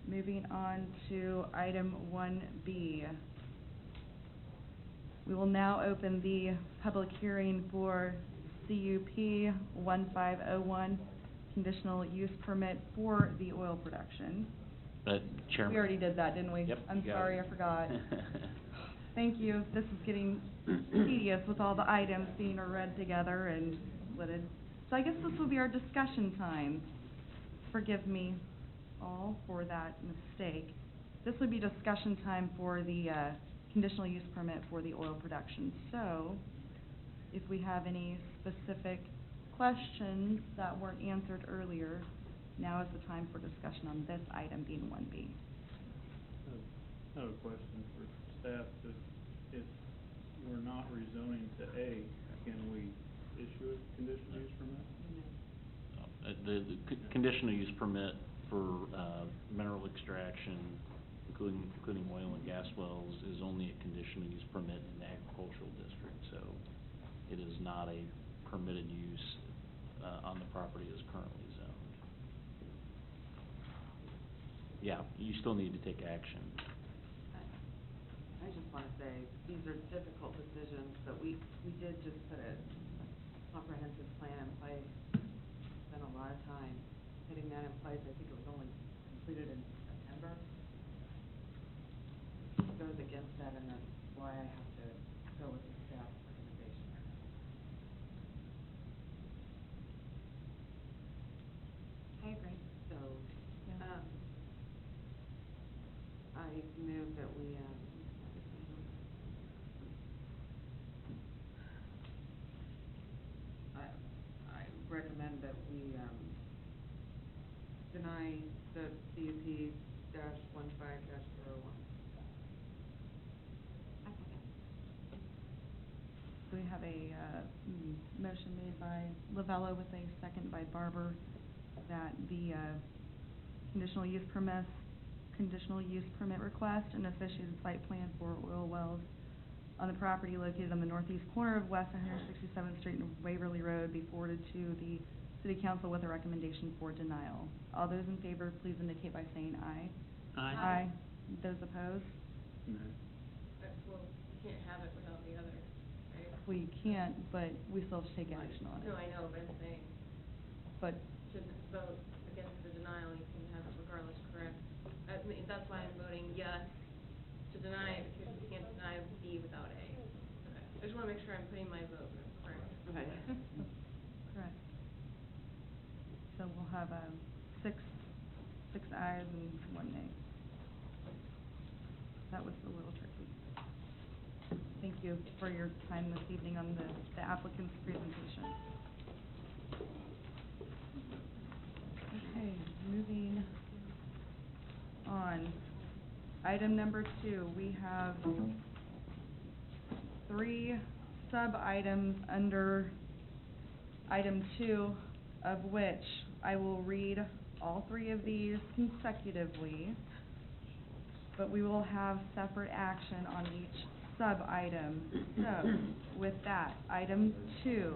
Moving on to item 1B. We will now open the public hearing for CUP 1501, conditional use permit for the oil production. Chairman. We already did that, didn't we? Yep, I'm you got sorry, it. I forgot. Thank you. This is getting tedious with all the items being read together and splitted. So I guess this will be our discussion time. Forgive me all for that mistake. This would be discussion time for the conditional use permit for the oil production. So if we have any specific questions that weren't answered earlier, now is the time for discussion on this item being 1B. I have a question for staff. If we're not rezoning to A, can we issue a conditional use permit? The conditional use permit for mineral extraction, including oil and gas wells, is only a conditional use permit in the agricultural district, so it is not a permitted use on the property as currently zoned. Yeah, you still need to take action. I just want to say, these are difficult decisions, but we did just put a comprehensive plan in place. Spent a lot of time getting that in place. I think it was only completed in September. It goes against that, and that's why I have to go with the staff recommendation right now. I agree. So, I move that we, I recommend that we, deny the CUP -15-01. I second. We have a motion made by Lavella with a second by Barber that the conditional use permit request and associated site plan for oil wells on the property located on the northeast corner of West 167th Street and Waverly Road be forwarded to the City Council with a recommendation for denial. All those in favor, please indicate by saying aye. Aye. Those opposed? No. Well, you can't have it without the other, right? We can't, but we still have to take action on it. No, I know, but I'm saying, But to vote against the denial, you can have it regardless, correct? I mean, that's why I'm voting yes to deny it, because you can't deny B without A. Okay, I just wanna make sure I'm putting my vote correct. Okay. correct. So we'll have six ayes and 1 nay. That was a little tricky. Thank you for your time this evening on the applicant's presentation. Okay, moving on. Item number 2, we have 3 sub-items under item 2, of which I will read all 3 of these consecutively, but we will have separate action on each sub-item. So, with that, item 2,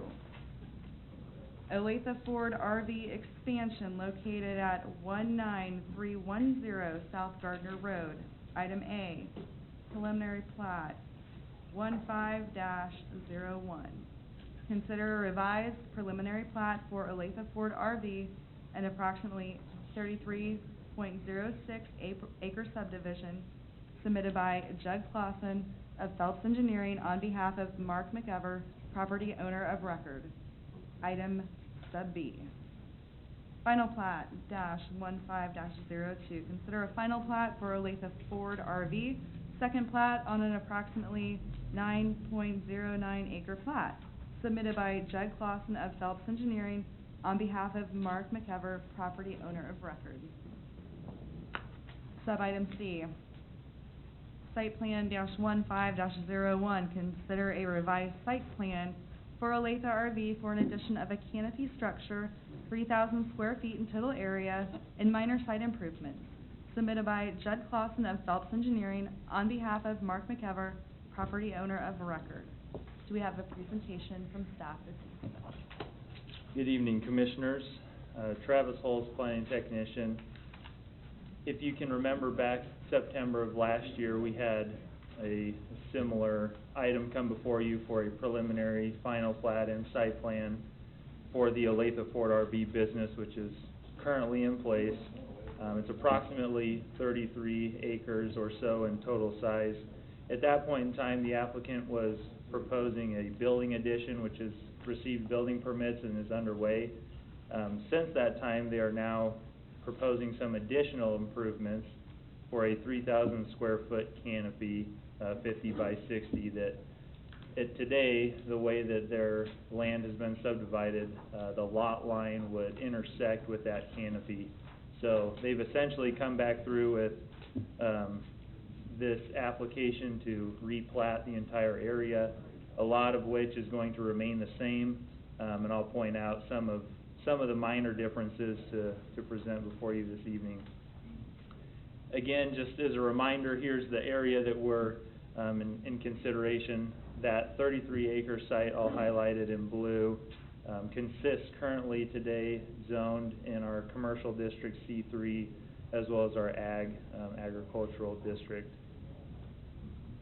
Olathe Ford RV expansion located at 19310 South Gardner Road. Item A, preliminary plat 15-01. Consider a revised preliminary plat for Olathe Ford RV, an approximately 33.06 acre subdivision submitted by Jug Clausen of Phelps Engineering on behalf of Mark McEver, property owner of record. Item sub B. Final plat -15-02. Consider a final plat for Olathe Ford RV, second plat on an approximately 9.09 acre plat, submitted by Jug Clausen of Phelps Engineering on behalf of Mark McEver, property owner of record. Sub-item C. Site Plan -15-01, consider a revised site plan for Olathe RV for an addition of a canopy structure, 3,000 square feet in total area, and minor site improvements, submitted by Judd Clausen of Phelps Engineering on behalf of Mark McEver, property owner of record. Do we have a presentation from staff this evening? Good evening, Commissioners. Travis Hulse, planning technician. If you can remember back September of last year, we had a similar item come before you for a preliminary final plat and site plan for the Olathe Ford RV business, which is currently in place. It's approximately 33 acres or so in total size. At that point in time, the applicant was proposing a building addition, which has received building permits and is underway. Since that time, they are now proposing some additional improvements for a 3,000 square foot canopy, 50 by 60, that today, the way that their land has been subdivided, the lot line would intersect with that canopy. So they've essentially come back through with this application to replat the entire area, a lot of which is going to remain the same, and I'll point out some of the minor differences to present before you this evening. Again, just as a reminder, here's the area that we're in consideration. That 33-acre site, all highlighted in blue, consists currently today zoned in our commercial district C3, as well as our agricultural district.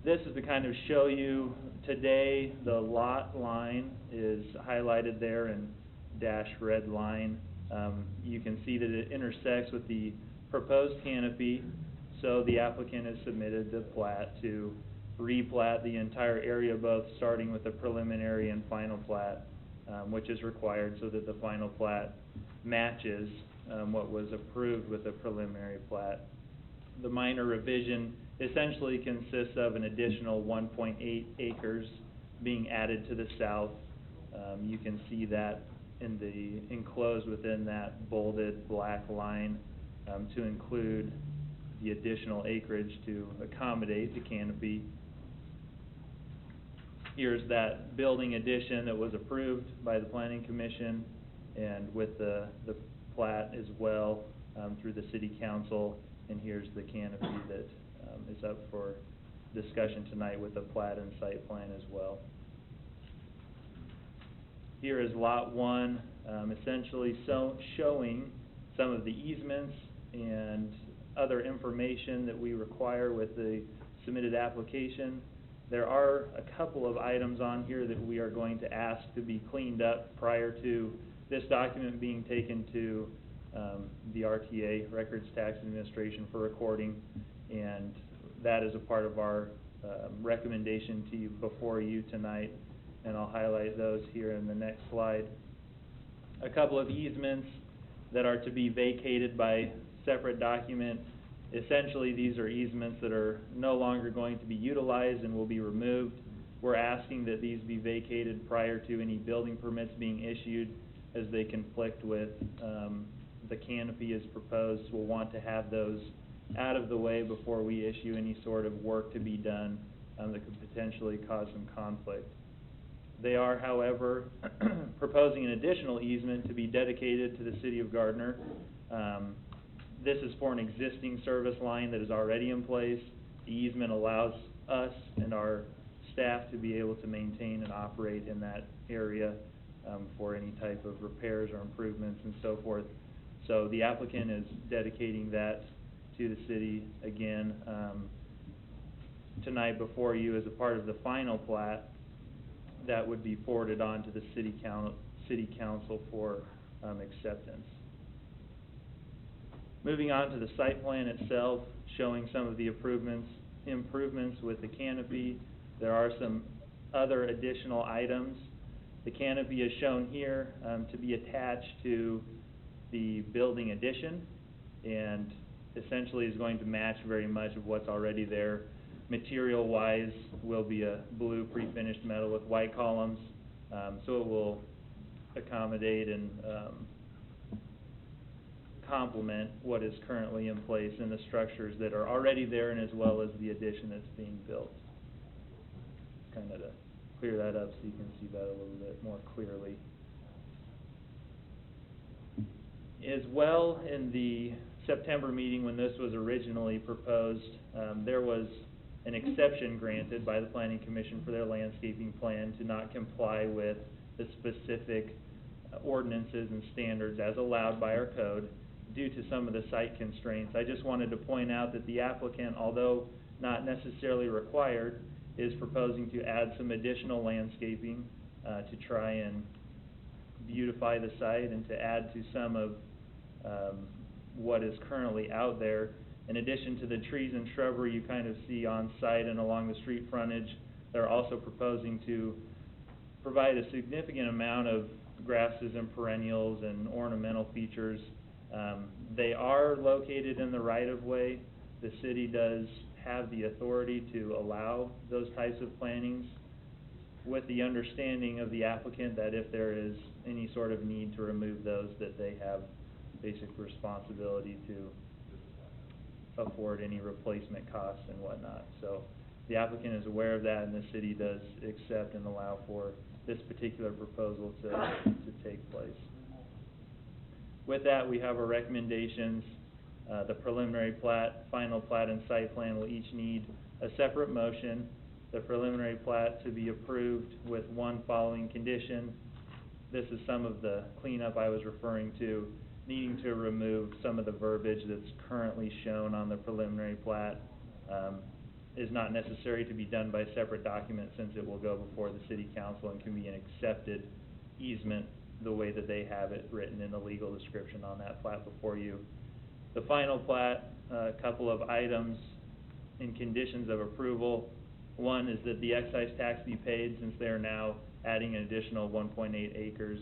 This is to kind of show you today the lot line is highlighted there in dashed red line. You can see that it intersects with the proposed canopy, so the applicant has submitted the plat to replat the entire area, both starting with the preliminary and final plat, which is required so that the final plat matches what was approved with the preliminary plat. The minor revision essentially consists of an additional 1.8 acres being added to the south. You can see that in the enclosed within that bolded black line to include the additional acreage to accommodate the canopy. Here's that building addition that was approved by the Planning Commission and with the plat as well through the City Council, and here's the canopy that is up for discussion tonight with the plat and site plan as well. Here is Lot 1, essentially showing some of the easements and other information that we require with the submitted application. There are a couple of items on here that we are going to ask to be cleaned up prior to this document being taken to the RTA, Records Tax Administration, for recording, and that is a part of our recommendation to you before you tonight, and I'll highlight those here in the next slide. A couple of easements that are to be vacated by separate document. Essentially, these are easements that are no longer going to be utilized and will be removed. We're asking that these be vacated prior to any building permits being issued, as they conflict with the canopy as proposed. We'll want to have those out of the way before we issue any sort of work to be done that could potentially cause some conflict. They are, however, proposing an additional easement to be dedicated to the City of Gardner. This is for an existing service line that is already in place. The easement allows us and our staff to be able to maintain and operate in that area for any type of repairs or improvements and so forth. So the applicant is dedicating that to the city again tonight before you as a part of the final plat that would be forwarded on to the City Council for acceptance. Moving on to the site plan itself, showing some of the improvements with the canopy. There are some other additional items. The canopy is shown here to be attached to the building addition, and essentially is going to match very much of what's already there. Material-wise, will be a blue pre-finished metal with white columns, so it will accommodate and complement what is currently in place and the structures that are already there, and as well as the addition that's being built. Kind of to clear that up so you can see that a little bit more clearly. As well, in the September meeting when this was originally proposed, there was an exception granted by the Planning Commission for their landscaping plan to not comply with the specific ordinances and standards as allowed by our code due to some of the site constraints. I just wanted to point out that the applicant, although not necessarily required, is proposing to add some additional landscaping to try and beautify the site and to add to some of what is currently out there. In addition to the trees and shrubbery you kind of see on site and along the street frontage, they're also proposing to provide a significant amount of grasses and perennials and ornamental features. They are located in the right-of-way. The city does have the authority to allow those types of plantings, with the understanding of the applicant that if there is any sort of need to remove those, that they have basic responsibility to afford any replacement costs and whatnot. So the applicant is aware of that, and the city does accept and allow for this particular proposal to take place. With that, we have our recommendations. The preliminary plat, final plat, and site plan will each need a separate motion. The preliminary plat to be approved with one following condition. This is some of the cleanup I was referring to, needing to remove some of the verbiage that's currently shown on the preliminary plat. Is not necessary to be done by separate document, since it will go before the city council and can be an accepted easement the way that they have it written in the legal description on that plat before you. The final plat, a couple of items in conditions of approval. One is that the excise tax be paid, since they are now adding an additional 1.8 acres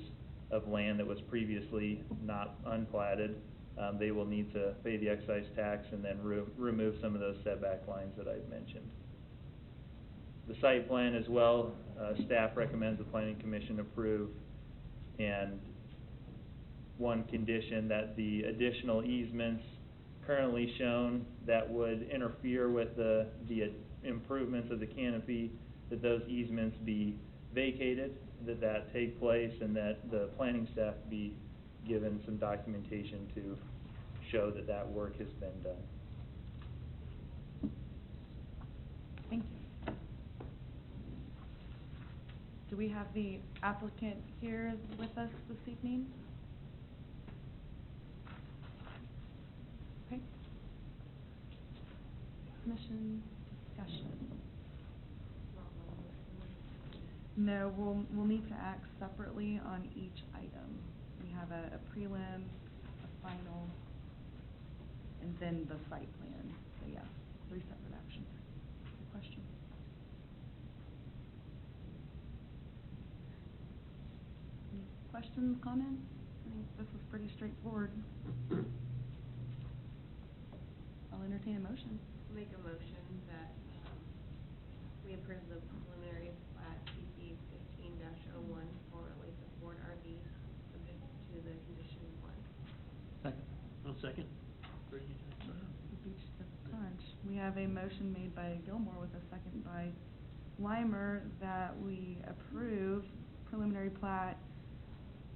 of land that was previously not unplatted. They will need to pay the excise tax and then remove some of those setback lines that I've mentioned. The site plan as well, staff recommends the Planning Commission approve, and one condition that the additional easements currently shown that would interfere with the improvements of the canopy, that those easements be vacated, that take place, and that the planning staff be given some documentation to show that that work has been done. Thank you. Do we have the applicant here with us this evening? Okay. Commission discussion. No, we'll need to act separately on each item. We have a prelim, a final, and then the site plan. So yeah, 3 separate actions. Good question. Any questions, comments? I think this was pretty straightforward. I'll entertain a motion. Make a motion that, we approve the preliminary plat CC 15-01 for Olathe Ford RV, subject to the condition 1. Second. I'll second. We beat you to the punch. We have a motion made by Gilmore with a second by Weimer that we approve preliminary plat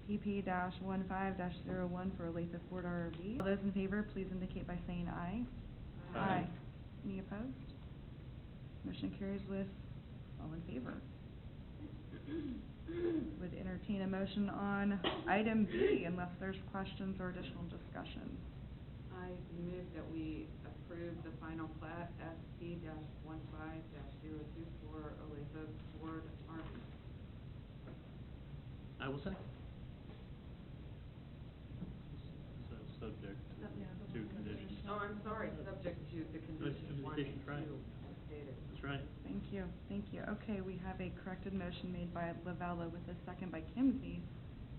PP-15-01 for Olathe Ford RV. All those in favor, please indicate by saying aye. Aye. Any opposed? Motion carries with all in favor. Would entertain a motion on item B unless there's questions or additional discussion. I move that we approve the final plat SP-15-02 for Olathe Ford RV. I will second. So subject to conditions. Oh, I'm sorry, subject to the conditions 1 and 2 Conditions, right. as stated. That's right. Thank you, thank you. Okay, we have a corrected motion made by Lavella with a second by Kimsey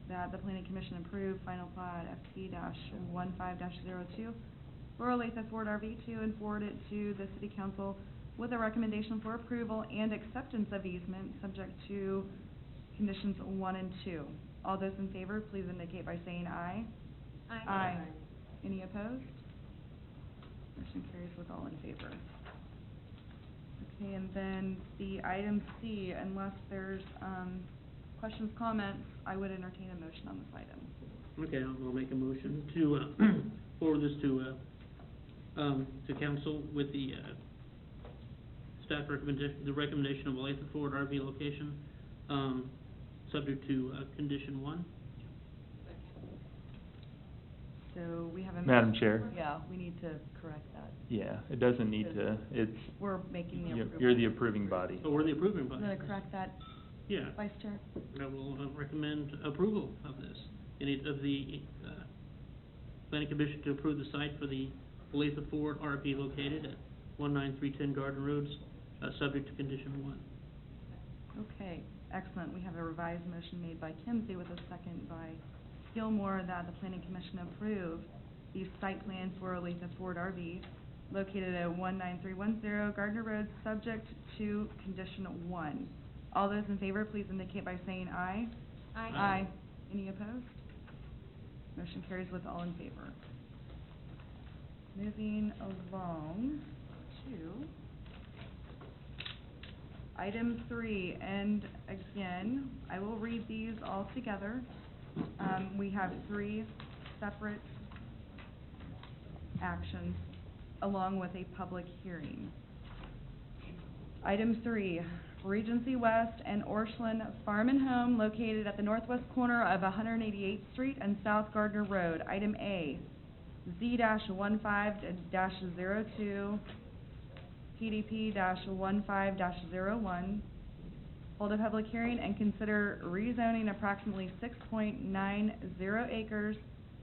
that the Planning Commission approve final plat SP-15-02 for Olathe Ford RV2 and forward it to the City Council with a recommendation for approval and acceptance of easement subject to conditions 1 and 2. All those in favor, please indicate by saying aye. Aye. Aye. Any opposed? Motion carries with all in favor. Okay, and then the item C, unless there's, questions, comments, I would entertain a motion on this item. Okay, I'll make a motion to, forward this to council with the, staff recommendation, the recommendation of Olathe Ford RV location, subject to, condition 1. So we have a. Madam Chair. Yeah, we need to correct that. Yeah, it doesn't need to, it's, We're making the approval. you're the approving body. So we're the approving You body. wanna correct that, Yeah, Vice Chair? I will recommend approval of this. Any of the, planning commission to approve the site for the Olathe Ford RV located at 19310 Garden Roads, subject to condition 1. Okay, excellent. We have a revised motion made by Kimsey with a second by Gilmore that the planning commission approve the site plan for Olathe Ford RV located at 19310 Gardner Road, subject to condition 1. All those in favor, please indicate by saying aye. Aye. Aye. Any opposed? Motion carries with all in favor. Moving along to item 3, and again, I will read these all together. We have 3 separate actions along with a public hearing. Item 3, Regency West and Orscheln Farm and Home located at the northwest corner of 188th Street and South Gardner Road. Item A, Z-15-02, PDP-15-01. Hold a public hearing and consider rezoning approximately 6.90 acres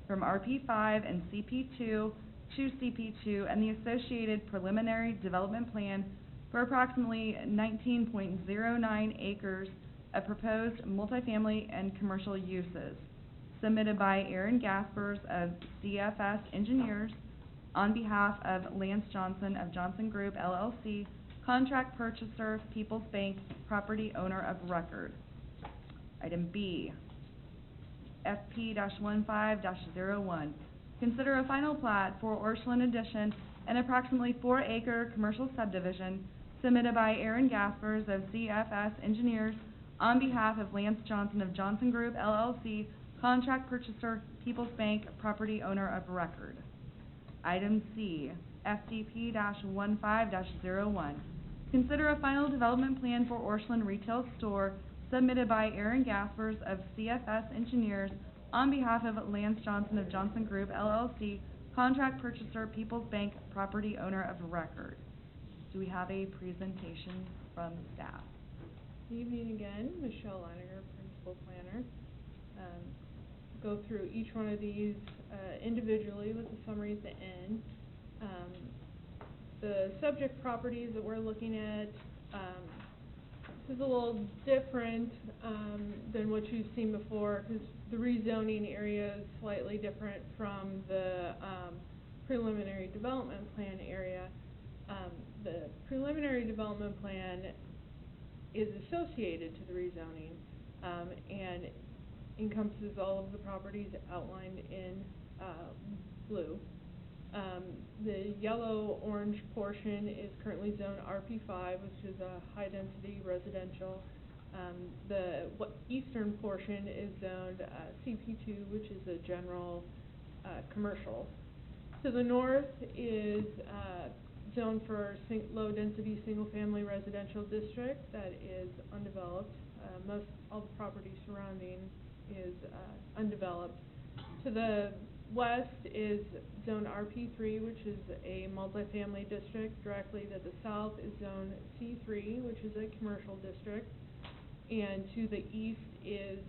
from RP5 and CP2 to CP2 and the associated preliminary development plan for approximately 19.09 acres of proposed multifamily and commercial uses, submitted by Aaron Gaspers of CFS Engineers on behalf of Lance Johnson of Johnson Group LLC, contract purchaser, People's Bank, property owner of record. Item B, FP-15-01, consider a final plat for Orscheln Addition, an approximately 4-acre commercial subdivision submitted by Aaron Gaspers of CFS Engineers on behalf of Lance Johnson of Johnson Group LLC, contract purchaser, People's Bank, property owner of record. Item C, FDP-15-01, consider a final development plan for Orscheln Retail Store submitted by Aaron Gaspers of CFS Engineers on behalf of Lance Johnson of Johnson Group LLC, contract purchaser, People's Bank, property owner of record. Do we have a presentation from staff? Good evening again, Michelle Leininger, Principal Planner. Go through each one of these individually with the summary at the end. The subject properties that we're looking at, this is a little different than what you've seen before because the rezoning area is slightly different from the preliminary development plan area. The preliminary development plan is associated to the rezoning and encompasses all of the properties outlined in blue. The yellow-orange portion is currently zoned RP5, which is a high-density residential. The eastern portion is zoned CP2, which is a general commercial. To the north is zoned for low-density single-family residential district that is undeveloped. All the property surrounding is undeveloped. To the west is zone RP3, which is a multifamily district. Directly to the south is zone C3, which is a commercial district. And to the east is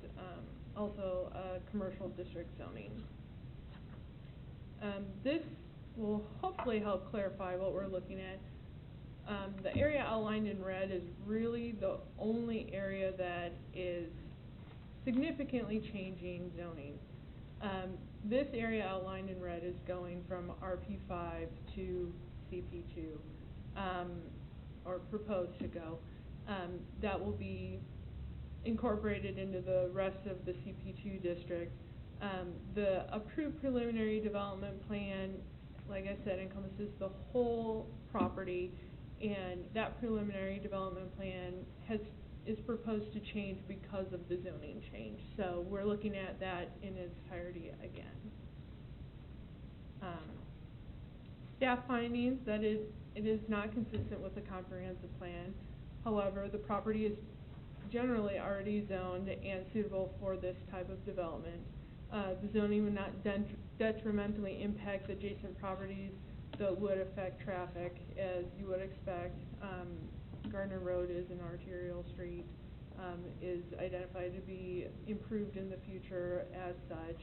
also a commercial district zoning. This will hopefully help clarify what we're looking at. The area outlined in red is really the only area that is significantly changing zoning. This area outlined in red is going from RP5 to CP2, or proposed to go. That will be incorporated into the rest of the CP2 district. The approved preliminary development plan, like I said, encompasses the whole property, and that preliminary development plan is proposed to change because of the zoning change. So we're looking at that in its entirety again. Staff findings that it is not consistent with the comprehensive plan. However, the property is generally already zoned and suitable for this type of development. The zoning would not detrimentally impact adjacent properties, though it would affect traffic, as you would expect. Gardner Road is an arterial street, is identified to be improved in the future as such,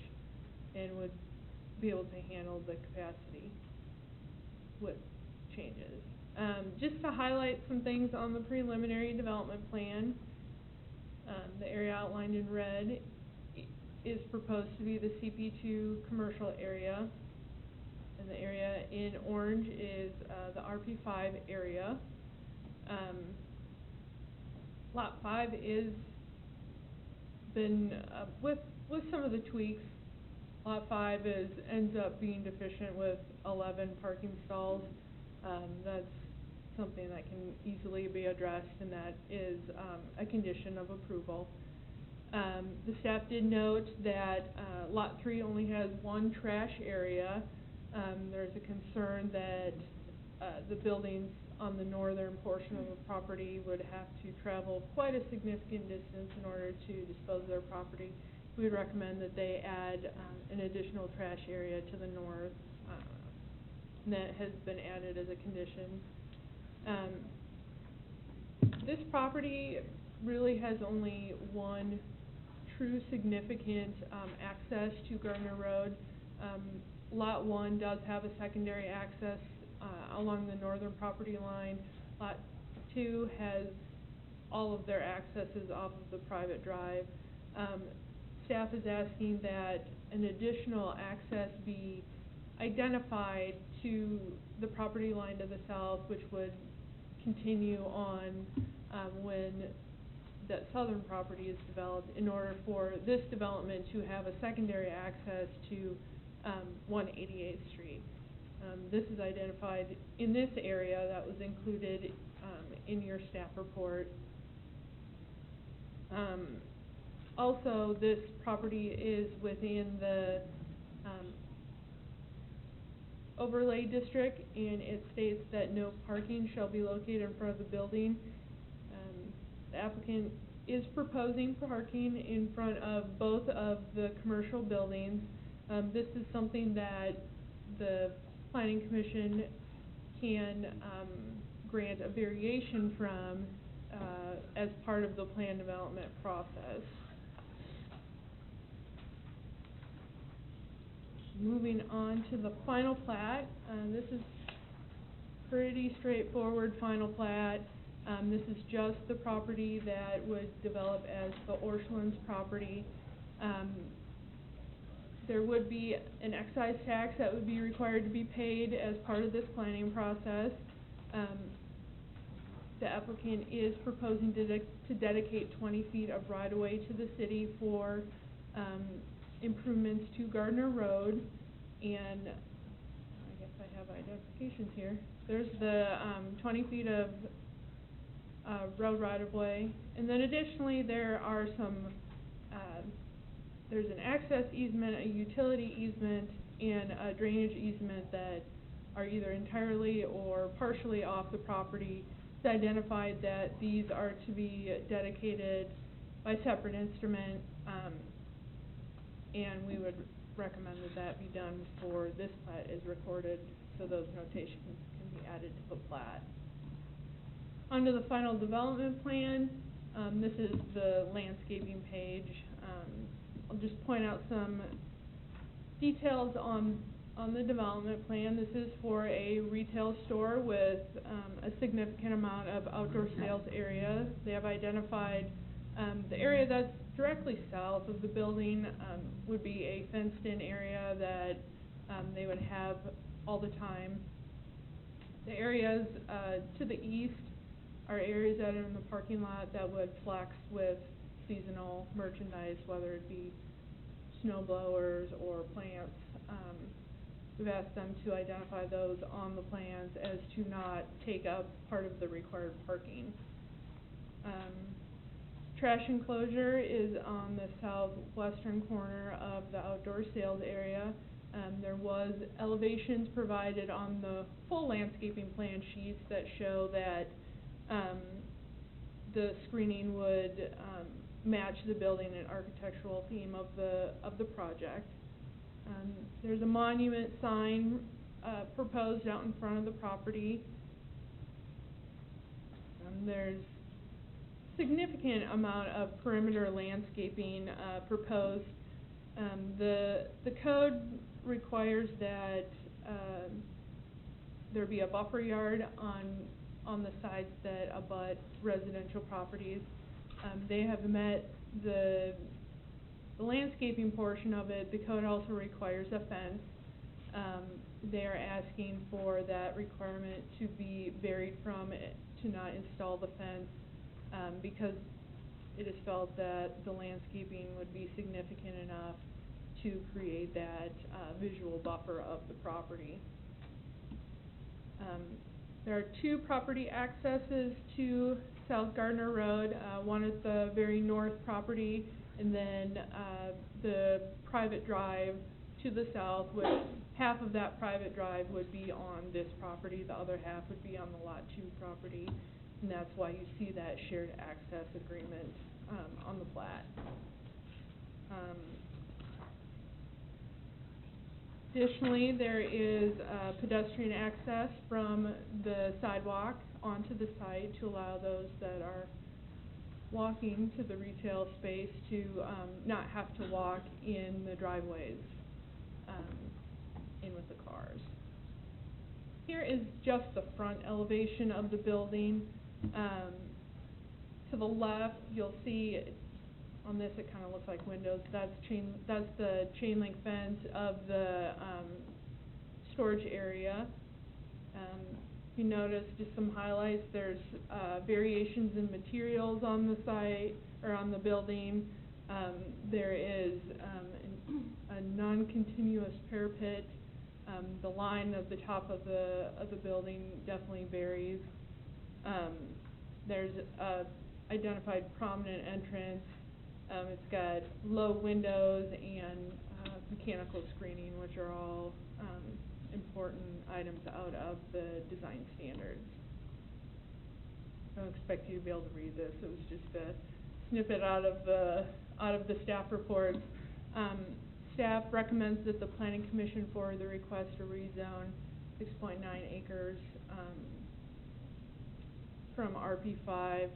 and would be able to handle the capacity with changes. Just to highlight some things on the preliminary development plan, the area outlined in red is proposed to be the CP2 commercial area, and the area in orange is the RP5 area. Lot 5 is been, with some of the tweaks, Lot 5 ends up being deficient with 11 parking stalls. That's something that can easily be addressed, and that is a condition of approval. The staff did note that Lot 3 only has one trash area. There's a concern that the buildings on the northern portion of the property would have to travel quite a significant distance in order to dispose of their property. We would recommend that they add an additional trash area to the north, and that has been added as a condition. This property really has only one true significant access to Gardner Road. Lot 1 does have a secondary access along the northern property line. Lot 2 has all of their accesses off of the private drive. Staff is asking that an additional access be identified to the property line to the south, which would continue on when that southern property is developed, in order for this development to have a secondary access to 188th Street. This is identified in this area that was included in your staff report. Also, this property is within the overlay district, and it states that no parking shall be located in front of the building. The applicant is proposing parking in front of both of the commercial buildings. This is something that the Planning Commission can grant a variation from as part of the plan development process. Moving on to the final plat, this is pretty straightforward final plat. This is just the property that would develop as the Orchlands property. There would be an excise tax that would be required to be paid as part of this planning process. The applicant is proposing to dedicate 20 feet of right-of-way to the city for improvements to Gardner Road, and I guess I have identifications here. There's the 20 feet of road right-of-way, and then additionally there are some, there's an access easement, a utility easement, and a drainage easement that are either entirely or partially off the property. It's identified that these are to be dedicated by separate instrument, and we would recommend that that be done before this plat is recorded, so those notations can be added to the plat. Under the final development plan, this is the landscaping page. I'll just point out some details on the development plan. This is for a retail store with a significant amount of outdoor sales area. They have identified the area that's directly south of the building would be a fenced-in area that they would have all the time. The areas to the east are areas that are in the parking lot that would flex with seasonal merchandise, whether it be snow blowers or plants. We've asked them to identify those on the plans as to not take up part of the required parking. Trash enclosure is on the southwestern corner of the outdoor sales area. There was elevations provided on the full landscaping plan sheets that show that the screening would match the building and architectural theme of the project. There's a monument sign proposed out in front of the property. There's significant amount of perimeter landscaping proposed. The code requires that there be a buffer yard on the sides that abut residential properties. They have met the landscaping portion of it. The code also requires a fence. They are asking for that requirement to be varied from it, to not install the fence, because it is felt that the landscaping would be significant enough to create that visual buffer of the property. There are two property accesses to South Gardner Road, one at the very north property, and then the private drive to the south, with half of that private drive would be on this property, the other half would be on the Lot 2 property, and that's why you see that shared access agreement on the plat. Additionally, there is pedestrian access from the sidewalk onto the site to allow those that are walking to the retail space to not have to walk in the driveways in with the cars. Here is just the front elevation of the building. To the left, you'll see on this it kind of looks like windows. That's the chain link fence of the storage area. You notice just some highlights. There's variations in materials on the site or on the building. There is a non-continuous parapet. The line of the top of the building definitely varies. There's a identified prominent entrance. It's got low windows and mechanical screening, which are all important items out of the design standards. I don't expect you to be able to read this. It was just a snippet out of the staff report. Staff recommends that the Planning Commission forward the request to rezone 6.9 acres from RP5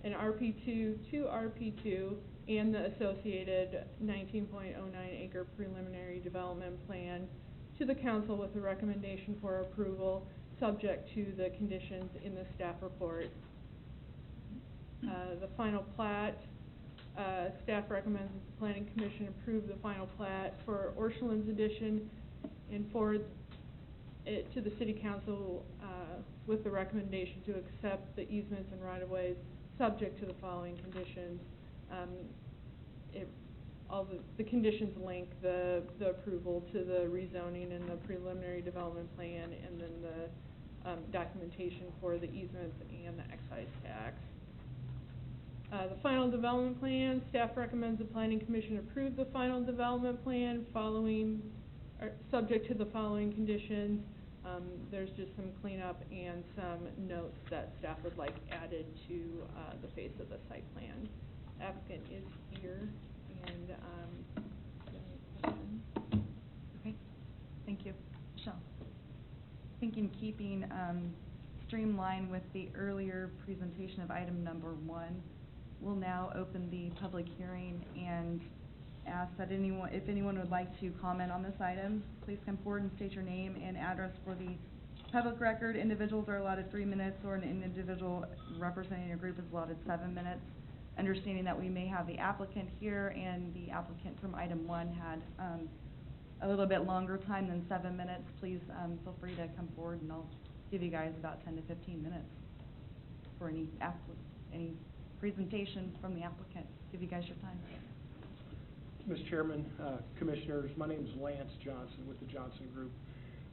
and RP2 to RP2 and the associated 19.09 acre preliminary development plan to the council with a recommendation for approval subject to the conditions in the staff report. The final plat, staff recommends that the Planning Commission approve the final plat for Orchland's Edition and forward it to the City Council with the recommendation to accept the easements and right-of-ways subject to the following conditions. All the conditions link the approval to the rezoning and the preliminary development plan, and then the documentation for the easements and the excise tax. The final development plan, staff recommends the Planning Commission approve the final development plan subject to the following conditions. There's just some cleanup and some notes that staff would like added to the face of the site plan. Applicant is here, and Okay, thank you. Michelle? I think in keeping streamlined with the earlier presentation of item number 1, we'll now open the public hearing and ask that if anyone would like to comment on this item, please come forward and state your name and address for the public record. Individuals are allotted 3 minutes, or an individual representing a group is allotted 7 minutes. Understanding that we may have the applicant here, and the applicant from item 1 had a little bit longer time than 7 minutes, please feel free to come forward, and I'll give you guys about 10 to 15 minutes for any presentation from the applicant. Give you guys your time. Mr. Chairman, Commissioners, my name is Lance Johnson with the Johnson Group.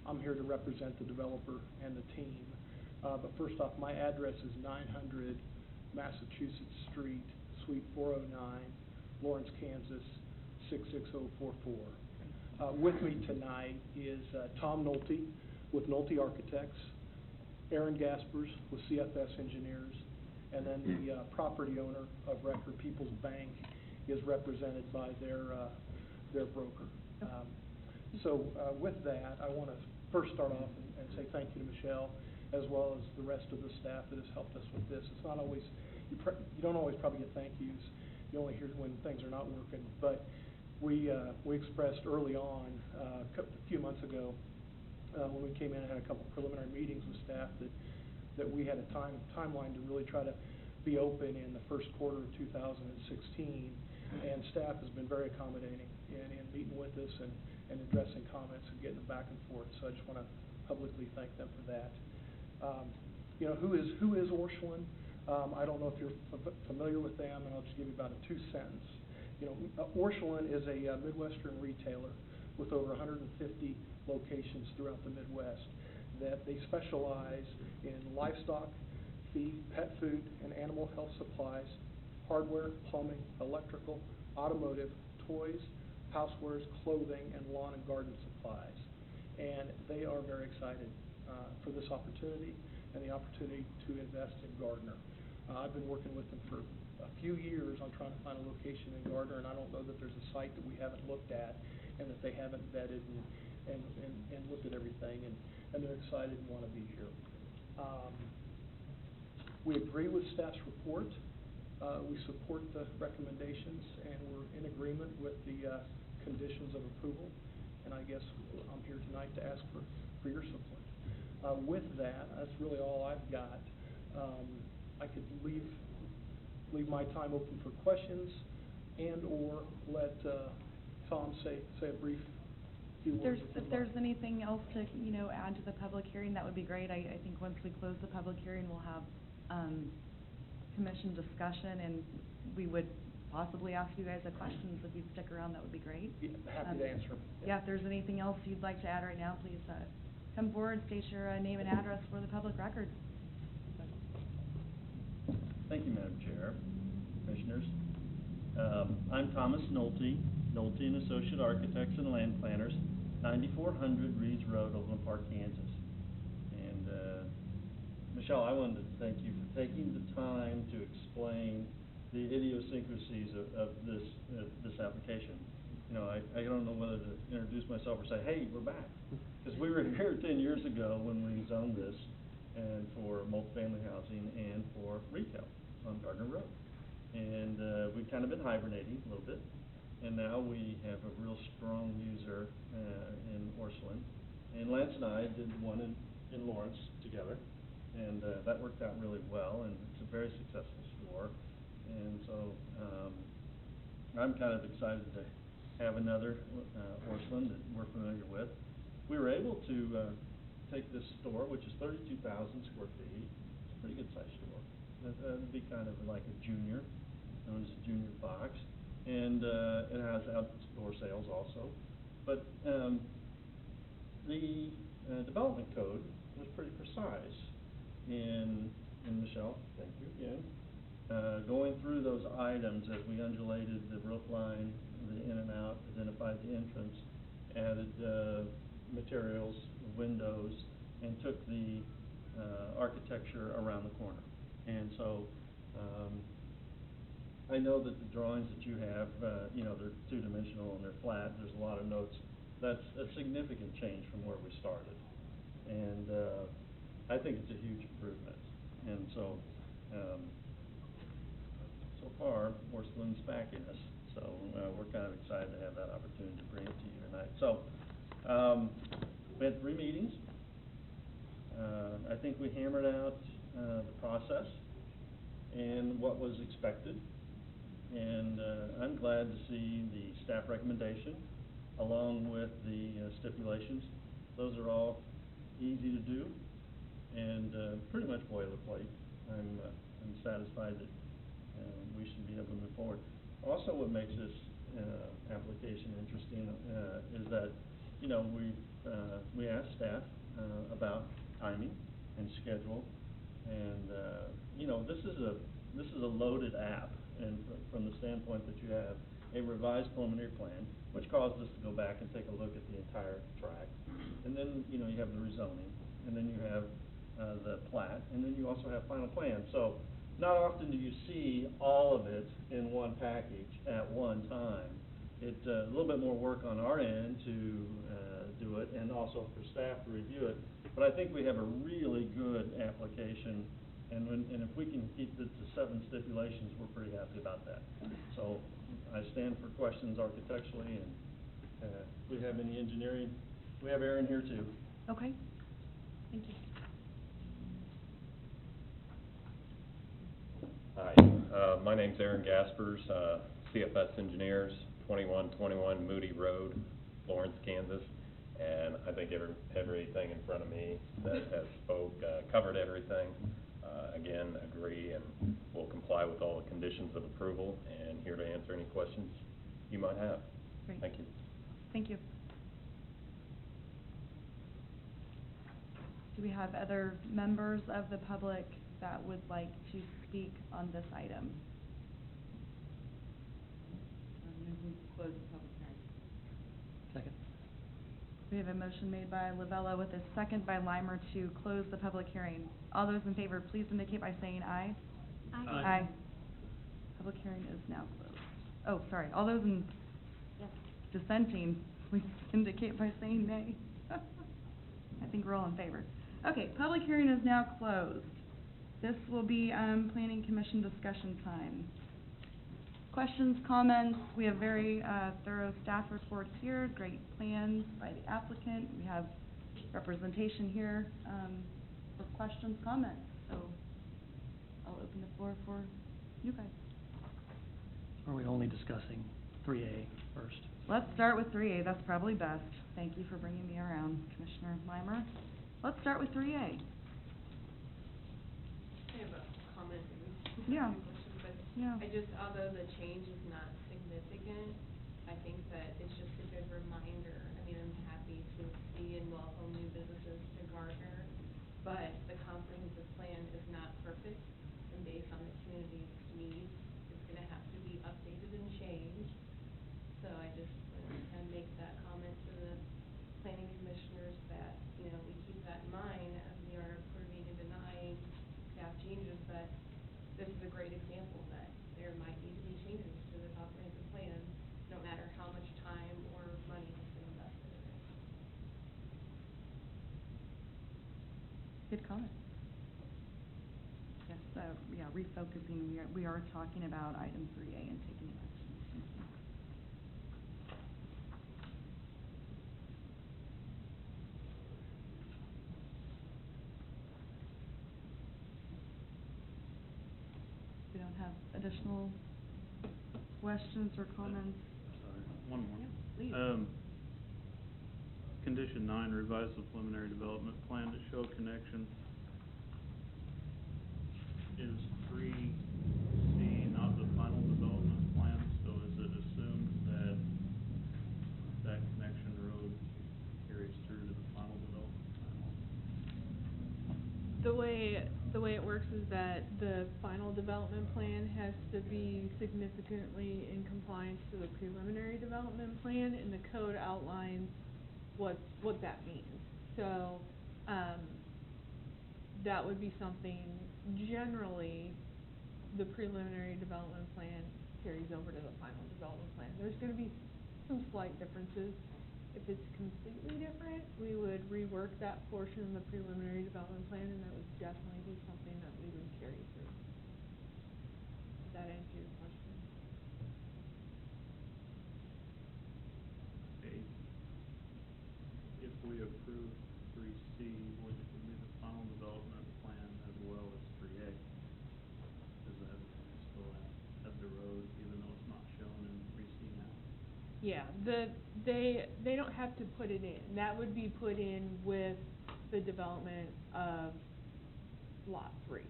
I'm here to represent the developer and the team. But first off, my address is 900 Massachusetts Street, Suite 409, Lawrence, Kansas, 66044. With me tonight is Tom Nolte with Nolte Architects, Aaron Gaspers with CFS Engineers, and then the property owner of record, People's Bank, is represented by their broker. With that, I want to first start off and say thank you to Michelle, as well as the rest of the staff that has helped us with this. It's not always, you don't always probably get thank yous. You only hear when things are not working. But we expressed early on, a few months ago, when we came in and had a couple preliminary meetings with staff, that we had a timeline to really try to be open in the first quarter of 2016, and staff has been very accommodating in meeting with us and addressing comments and getting them back and forth. So I just want to publicly thank them for that. You know, who is Orscheln? I don't know if you're familiar with them, and I'll just give you about a 2-sentence. You know, Orscheln is a Midwestern retailer with over 150 locations throughout the Midwest, that they specialize in livestock, feed, pet food, and animal health supplies, hardware, plumbing, electrical, automotive, toys, housewares, clothing, and lawn and garden supplies. And they are very excited for this opportunity and the opportunity to invest in Gardner. I've been working with them for a few years on trying to find a location in Gardner, and I don't know that there's a site that we haven't looked at and that they haven't vetted and looked at everything, and they're excited and want to be here. We agree with staff's report. We support the recommendations, and we're in agreement with the conditions of approval. And I guess I'm here tonight to ask for your support. With that, that's really all I've got. I could leave my time open for questions, and/or let Tom say a brief few words. If there's anything else to add to the public hearing, that would be great. I think once we close the public hearing, we'll have commission discussion, and we would possibly ask you guys a question. So if you'd stick around, that would be great. Yeah, happy to answer. Yeah, if there's anything else you'd like to add right now, please come forward, state your name and address for the public record. Thank you, Madam Chair, Commissioners. I'm Thomas Nolte, Nolte and Associate Architects and Land Planners, 9400 Reeds Road, Overland Park, Kansas. And Michelle, I wanted to thank you for taking the time to explain the idiosyncrasies of this application. You know, I don't know whether to introduce myself or say, hey, we're back. Because we were here 10 years ago when we zoned this, and for multifamily housing and for retail on Gardner Road. And we've kind of been hibernating a little bit, and now we have a real strong user in Orscheln. And Lance and I did one in Lawrence together, and that worked out really well, and it's a very successful store. And so I'm kind of excited to have another Orscheln that we're familiar with. We were able to take this store, which is 32,000 square feet. It's a pretty good sized store. That would be kind of like a junior, known as a junior box. And it has outdoor sales also. But the development code was pretty precise. And Michelle, thank you again. Going through those items as we undulated the roof line, the in and out, identified the entrance, added materials, windows, and took the architecture around the corner. And so I know that the drawings that you have, they're two-dimensional and they're flat. There's a lot of notes. That's a significant change from where we started. And I think it's a huge improvement. And so so far, Orscheln's backing us. So we're kind of excited to have that opportunity to bring it to you tonight. So we had 3 meetings. I think we hammered out the process and what was expected. And I'm glad to see the staff recommendation along with the stipulations. Those are all easy to do and pretty much boilerplate. I'm satisfied that we should be able to move forward. Also, what makes this application interesting, is that, you know, we asked staff, about timing and schedule, and, you know, this is a loaded app, and from the standpoint that you have a revised preliminary plan, which caused us to go back and take a look at the entire tract, and then, you know, you have the rezoning, and then you have, the plat, and then you also have final plan. So, not often do you see all of it in one package at one time. It's a little bit more work on our end to do it, and also for staff to review it. But I think we have a really good application, and if we can keep it to 7 stipulations, we're pretty happy about that. So I stand for questions architecturally, and if we have any engineering, we have Aaron here too. Okay, thank you. Hi, my name's Aaron Gaspers, CFS Engineers, 2121 Moody Road, Lawrence, Kansas. And I think everything in front of me that has covered everything. Again, agree and will comply with all the conditions of approval, and here to answer any questions you might have. Great. Thank you. Thank you. Do we have other members of the public that would like to speak on this item? Close the public hearing. Second. We have a motion made by Lavella with a second by Limer to close the public hearing. All those in favor, please indicate by saying aye. Aye. Aye. Public hearing is now closed. Oh, sorry, all those in Yes. dissenting, please indicate by saying nay. I think we're all in favor. Okay, public hearing is now closed. This will be, planning commission discussion time. Questions, comments? We have very, thorough staff reports here, great plans by the applicant. We have representation here, for questions, comments. So I'll open the floor for you guys. Are we only discussing 3A first? Let's start with 3A, that's probably best. Thank you for bringing me around, Commissioner Limer. Let's start with 3A. I have a comment, maybe. Yeah. But Yeah. I just, although the change is not significant, I think that it's just a good reminder. I mean, I'm happy to see and welcome new businesses to Gardner, but the comprehensive plan is not perfect, and based on the community's needs, it's gonna have to be updated and changed. So I just kind of make that comment to the planning commissioners that, you know, we keep that in mind as we are approving and denying staff changes, but this is a great example that there might need to be changes to the comprehensive plan, no matter how much time or money has been invested in it. Good comment. Yes, yeah, refocusing, we are talking about item 3A and taking action. Thank you. We don't have additional questions or comments? Sorry, one more. Yeah, please. Condition 9, revise the preliminary development plan to show connection. Is 3C not the final development plan, so is it assumed that that connection road carries through to the final development plan? The way it works is that the final development plan has to be significantly in compliance to the preliminary development plan, and the code outlines what that means. So, that would be something, generally, the preliminary development plan carries over to the final development plan. There's gonna be some slight differences. If it's completely different, we would rework that portion of the preliminary development plan, and that would definitely be something that we would carry through. Does that answer your question? Okay. If we approve 3C, which would be the final development plan as well as 3A, does that still have the road, even though it's not shown in 3C now? Yeah, they don't have to put it in. That would be put in with the development of Lot 3.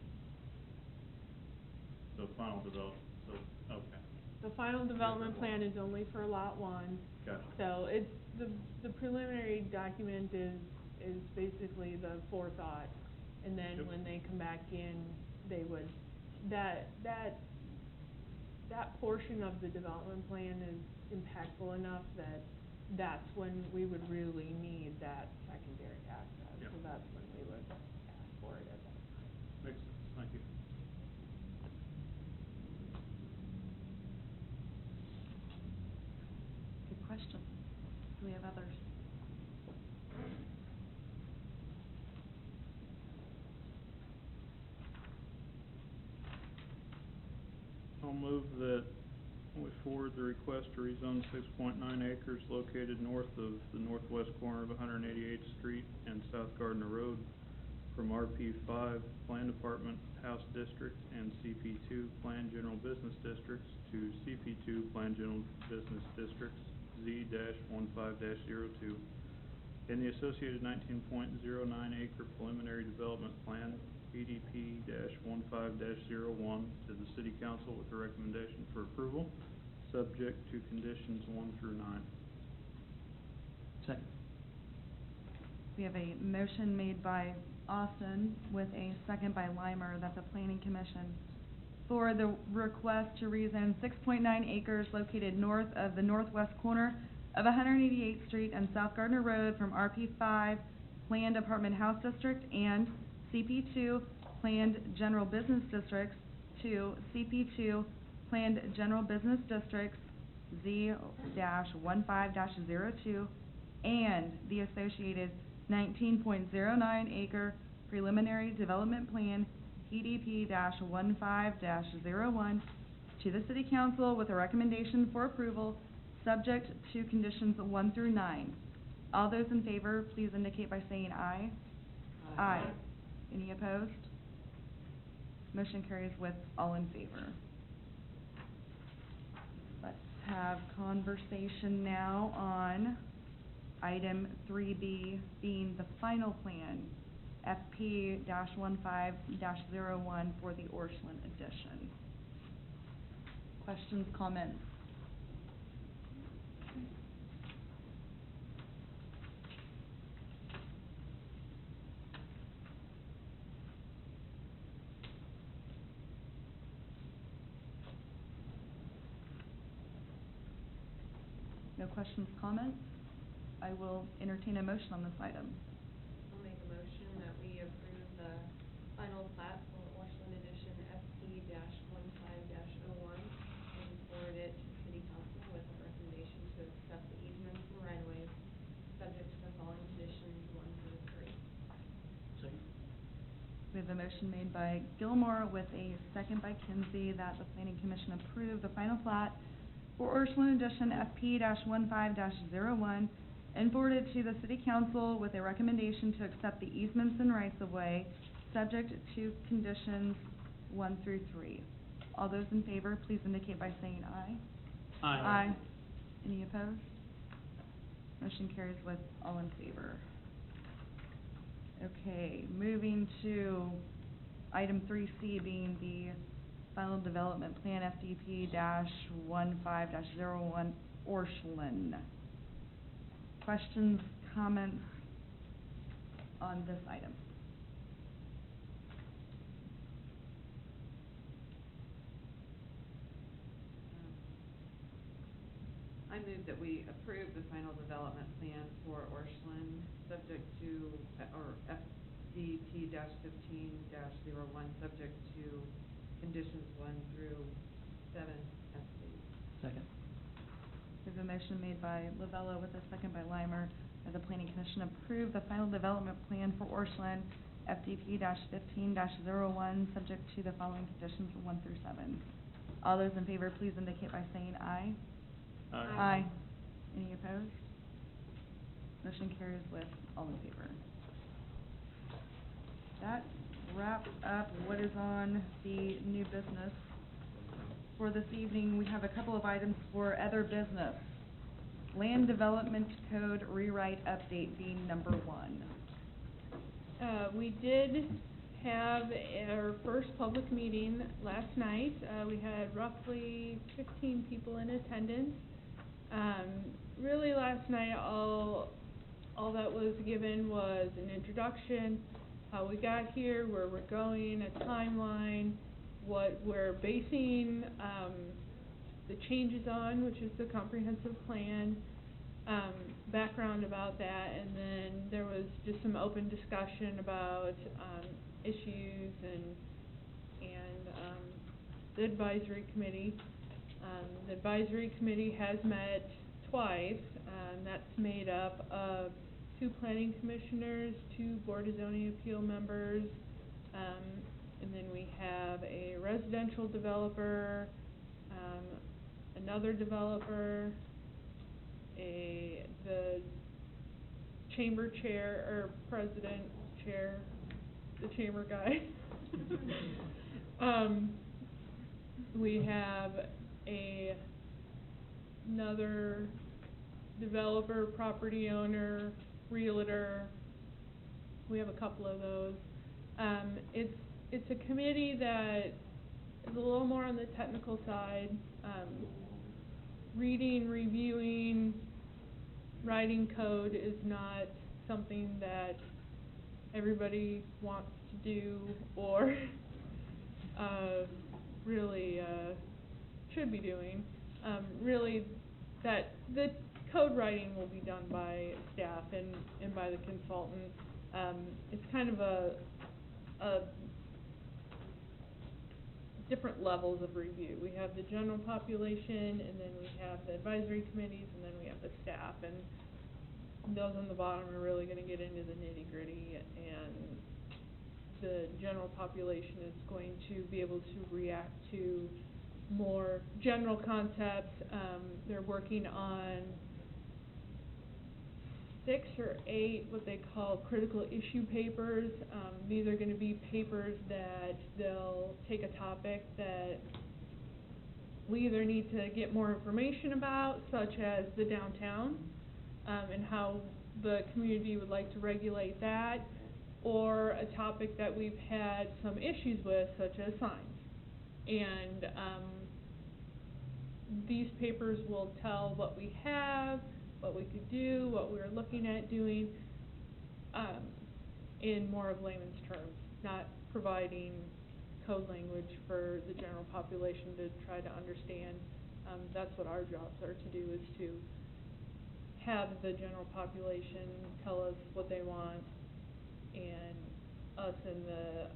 So final development, so, okay. the final development plan is only for lot one. Gotcha. So it's, the preliminary document is basically the forethought. And then Yep. when they come back in, they would, that portion of the development plan is impactful enough that that's when we would really need that secondary access. Yep. So that's when we would ask for it at that time. Makes sense, thank you. Good question. Do we have others? I'll move that we forward the request to rezone 6.9 acres located north of the northwest corner of 188th Street and South Gardner Road from RP5 Plan Department House District and CP2 Plan General Business Districts to CP2 Plan General Business Districts Z-15-02 in the associated 19.09 acre preliminary development plan PDP-15-01 to the City Council with a recommendation for approval, subject to conditions 1 through 9. Second. We have a motion made by Austin with a second by Limer that the Planning Commission for the request to rezone 6.9 acres located north of the northwest corner of 188th Street and South Gardner Road from RP5 Planned Apartment House District and CP2 Planned General Business Districts to CP2 Planned General Business Districts Z-15-02 and the associated 19.09 acre preliminary development plan PDP-15-01 to the City Council with a recommendation for approval, subject to conditions 1 through 9. All those in favor, please indicate by saying aye. Aye. Any opposed? Motion carries with all in favor. Let's have conversation now on item 3B being the final plan, FP-15-01 for the Orscheln addition. Questions, comments? No questions, comments? I will entertain a motion on this item. I'll make a motion that we approve the final plat for Orscheln Edition FP-15-01 and forward it to City Council with a recommendation to accept the easements and right-of-ways, subject to the following conditions 1 through 3. Second. We have a motion made by Gilmore with a second by Kinsey that the Planning Commission approve the final plat for Orscheln Edition FP-15-01 and forwarded to the City Council with a recommendation to accept the easements and rights-of-way, subject to conditions 1 through 3. All those in favor, please indicate by saying aye. Aye. Any opposed? Motion carries with all in favor. Okay, moving to item 3C being the final development plan FDP-15-01 Orscheln. Questions, comments on this item? I move that we approve the final development plan for Orscheln, subject to, or FDP-15-01, subject to conditions 1 through 7 as stated. Second. We have a motion made by Lavella with a second by Limer that the Planning Commission approve the final development plan for Orscheln, FDP-15-01, subject to the following conditions 1 through 7. All those in favor, please indicate by saying aye. Aye. Any opposed? Motion carries with all in favor. That wraps up what is on the new business. For this evening, we have a couple of items for other business. Land Development Code rewrite update being number 1. We did have our first public meeting last night. We had roughly 15 people in attendance. Really last night, all that was given was an introduction, how we got here, where we're going, a timeline, what we're basing the changes on, which is the comprehensive plan, background about that, and then there was just some open discussion about issues and the advisory committee. The advisory committee has met twice. That's made up of 2 planning commissioners, 2 board of zoning appeal members, and then we have a residential developer, another developer, the chamber chair, or president, chair, the chamber guy. We have another developer, property owner, realtor. We have a couple of those. It's a committee that is a little more on the technical side. Reading, reviewing, writing code is not something that everybody wants to do or really should be doing. Really, that the code writing will be done by staff and by the consultant. It's kind of a different levels of review. We have the general population, and then we have the advisory committees, and then we have the staff. And those on the bottom are really going to get into the nitty-gritty, and the general population is going to be able to react to more general concepts. They're working on 6 or 8 what they call critical issue papers. These are going to be papers that they'll take a topic that we either need to get more information about, such as the downtown, and how the community would like to regulate that, or a topic that we've had some issues with, such as signs. And these papers will tell what we have, what we could do, what we're looking at doing, in more of layman's terms, not providing code language for the general population to try to understand. That's what our jobs are to do, is to have the general population tell us what they want, and us and the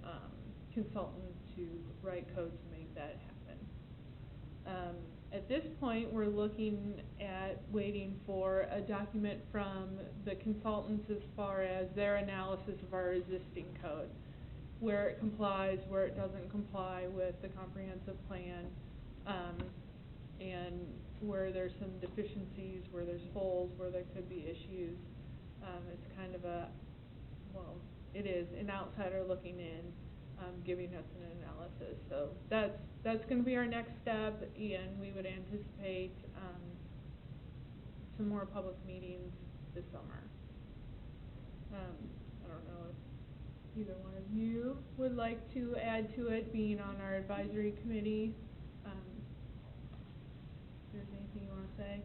consultant to write code to make that happen. At this point, we're looking at waiting for a document from the consultants as far as their analysis of our existing code, where it complies, where it doesn't comply with the comprehensive plan, and where there's some deficiencies, where there's holes, where there could be issues. It's kind of it is an outsider looking in, giving us an analysis. So that's going to be our next step, and we would anticipate some more public meetings this summer. I don't know if either one of you would like to add to it, being on our advisory committee. If there's anything you want to say?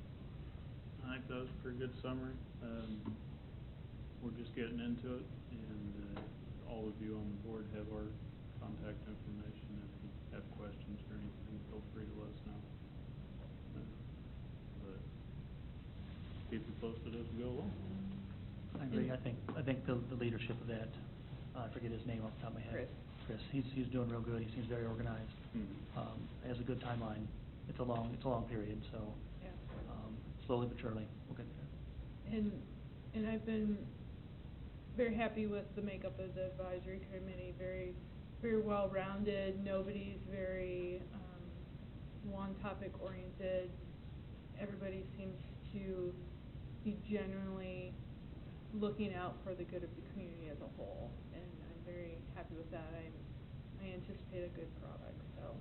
I think that was a pretty good summary. We're just getting into it, and all of you on the board have our contact information. If you have questions or anything, feel free to let us know. But keep you posted as we go along. I agree. I think the leadership of that, I forget his name off the top of my head. Chris, he's doing real good. He seems very organized. Has a good timeline. It's a long period, so Yeah. Slowly but surely we'll get there. And I've been very happy with the makeup of the advisory committee. Very, very well rounded. Nobody's very one topic oriented. Everybody seems to be genuinely looking out for the good of the community as a whole, and I'm very happy with that. I anticipate a good product. So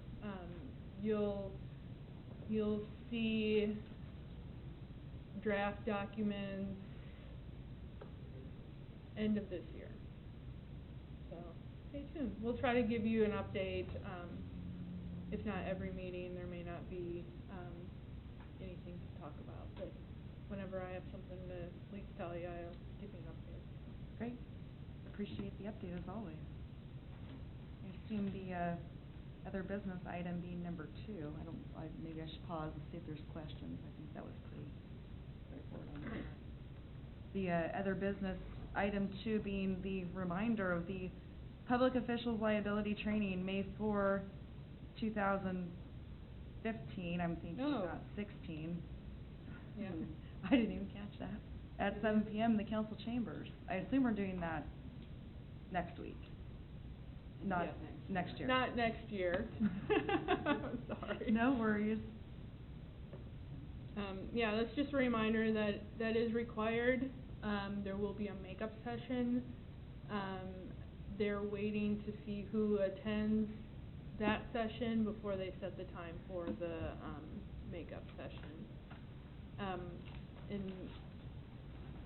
you'll see draft documents end of this year. So stay tuned. We'll try to give you an update, if not every meeting, there may not be, anything to talk about, but whenever I have something to at least tell you, I'll give you an update. Great. Appreciate the update as always. I assume the, other business item being number 2, maybe I should pause and see if there's questions. I think that was pretty straightforward on that. The, other business item 2 being the reminder of the Public Officials Liability Training, May 4, 2015, I'm thinking Oh. about 16. Yeah. I didn't even catch that. At 7 PM in the council chambers. I assume we're doing that next week. Not Yeah, next year. Not next year. I'm sorry. No worries. Yeah, that's just a reminder that that is required. There will be a makeup session. They're waiting to see who attends that session before they set the time for the, makeup session. And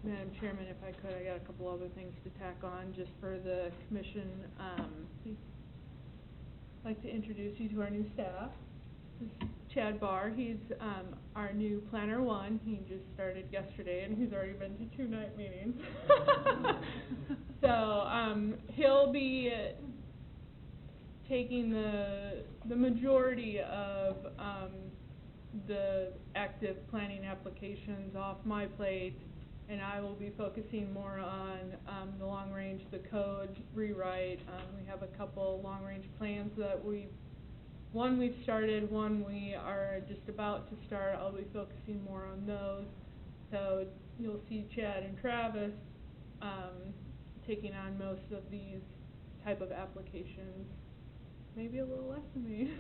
Madam Chairman, if I could, I got a couple other things to tack on just for the commission. I'd like to introduce you to our new staff. This is Chad Barr, he's, our new Planner 1. He just started yesterday and he's already been to 2 night meetings. So, he'll be taking the majority of, the active planning applications off my plate, and I will be focusing more on, the long range, the code rewrite. We have a couple long range plans that we've started, one we are just about to start. I'll be focusing more on those. So you'll see Chad and Travis, taking on most of these type of applications. Maybe a little less than me.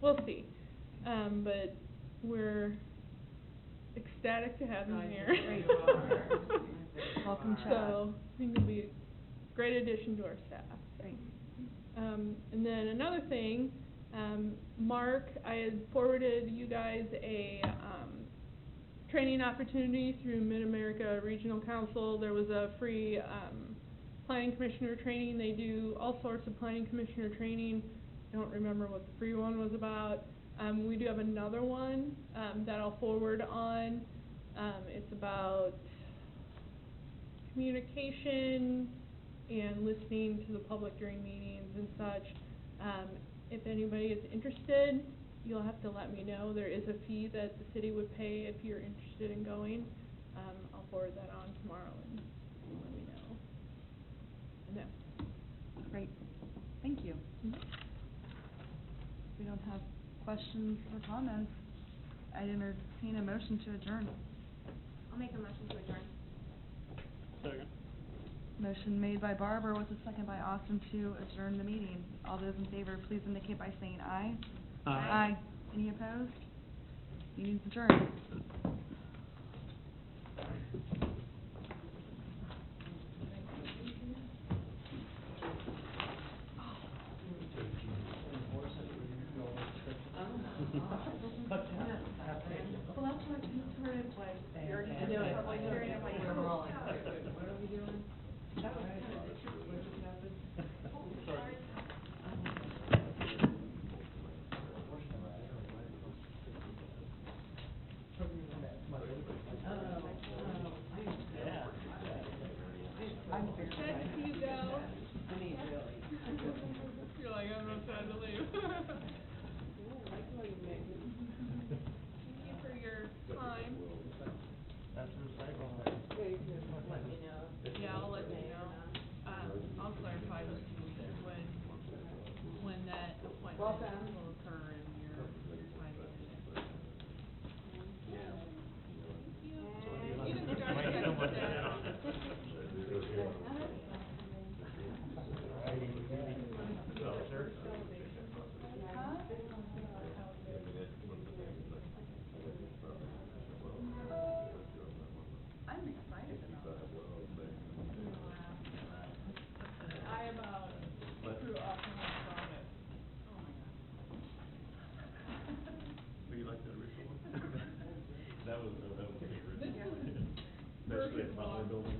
We'll see. But we're ecstatic to have you here. Welcome, Chad. So, I think it'll be a great addition to our staff. Great. And then another thing, Mark, I had forwarded you guys a, training opportunity through Mid-America Regional Council. There was a free, planning commissioner training. They do all sorts of planning commissioner training. Don't remember what the free one was about. We do have another one, that I'll forward on. It's about communication and listening to the public during meetings and such. If anybody is interested, you'll have to let me know. There is a fee that the city would pay if you're interested in going. I'll forward that on tomorrow and let me know. And then, Great. Thank you. We don't have questions or comments. I'd entertain a motion to adjourn. I'll make a motion to adjourn. Second. Motion made by Barbara with a second by Austin to adjourn the meeting. All those in favor, please indicate by saying aye. Aye. Any opposed? Meeting's adjourned. You're like, I have no time to leave. Thank you for your time. Yeah, I'll let you know. I'll clarify with you that when that appointment will occur and your time. You can start next day. I'm excited about it. I about threw up when I saw it. Oh my god. Do you like the original one? That was the This original. is Basically, a version Butler one. building.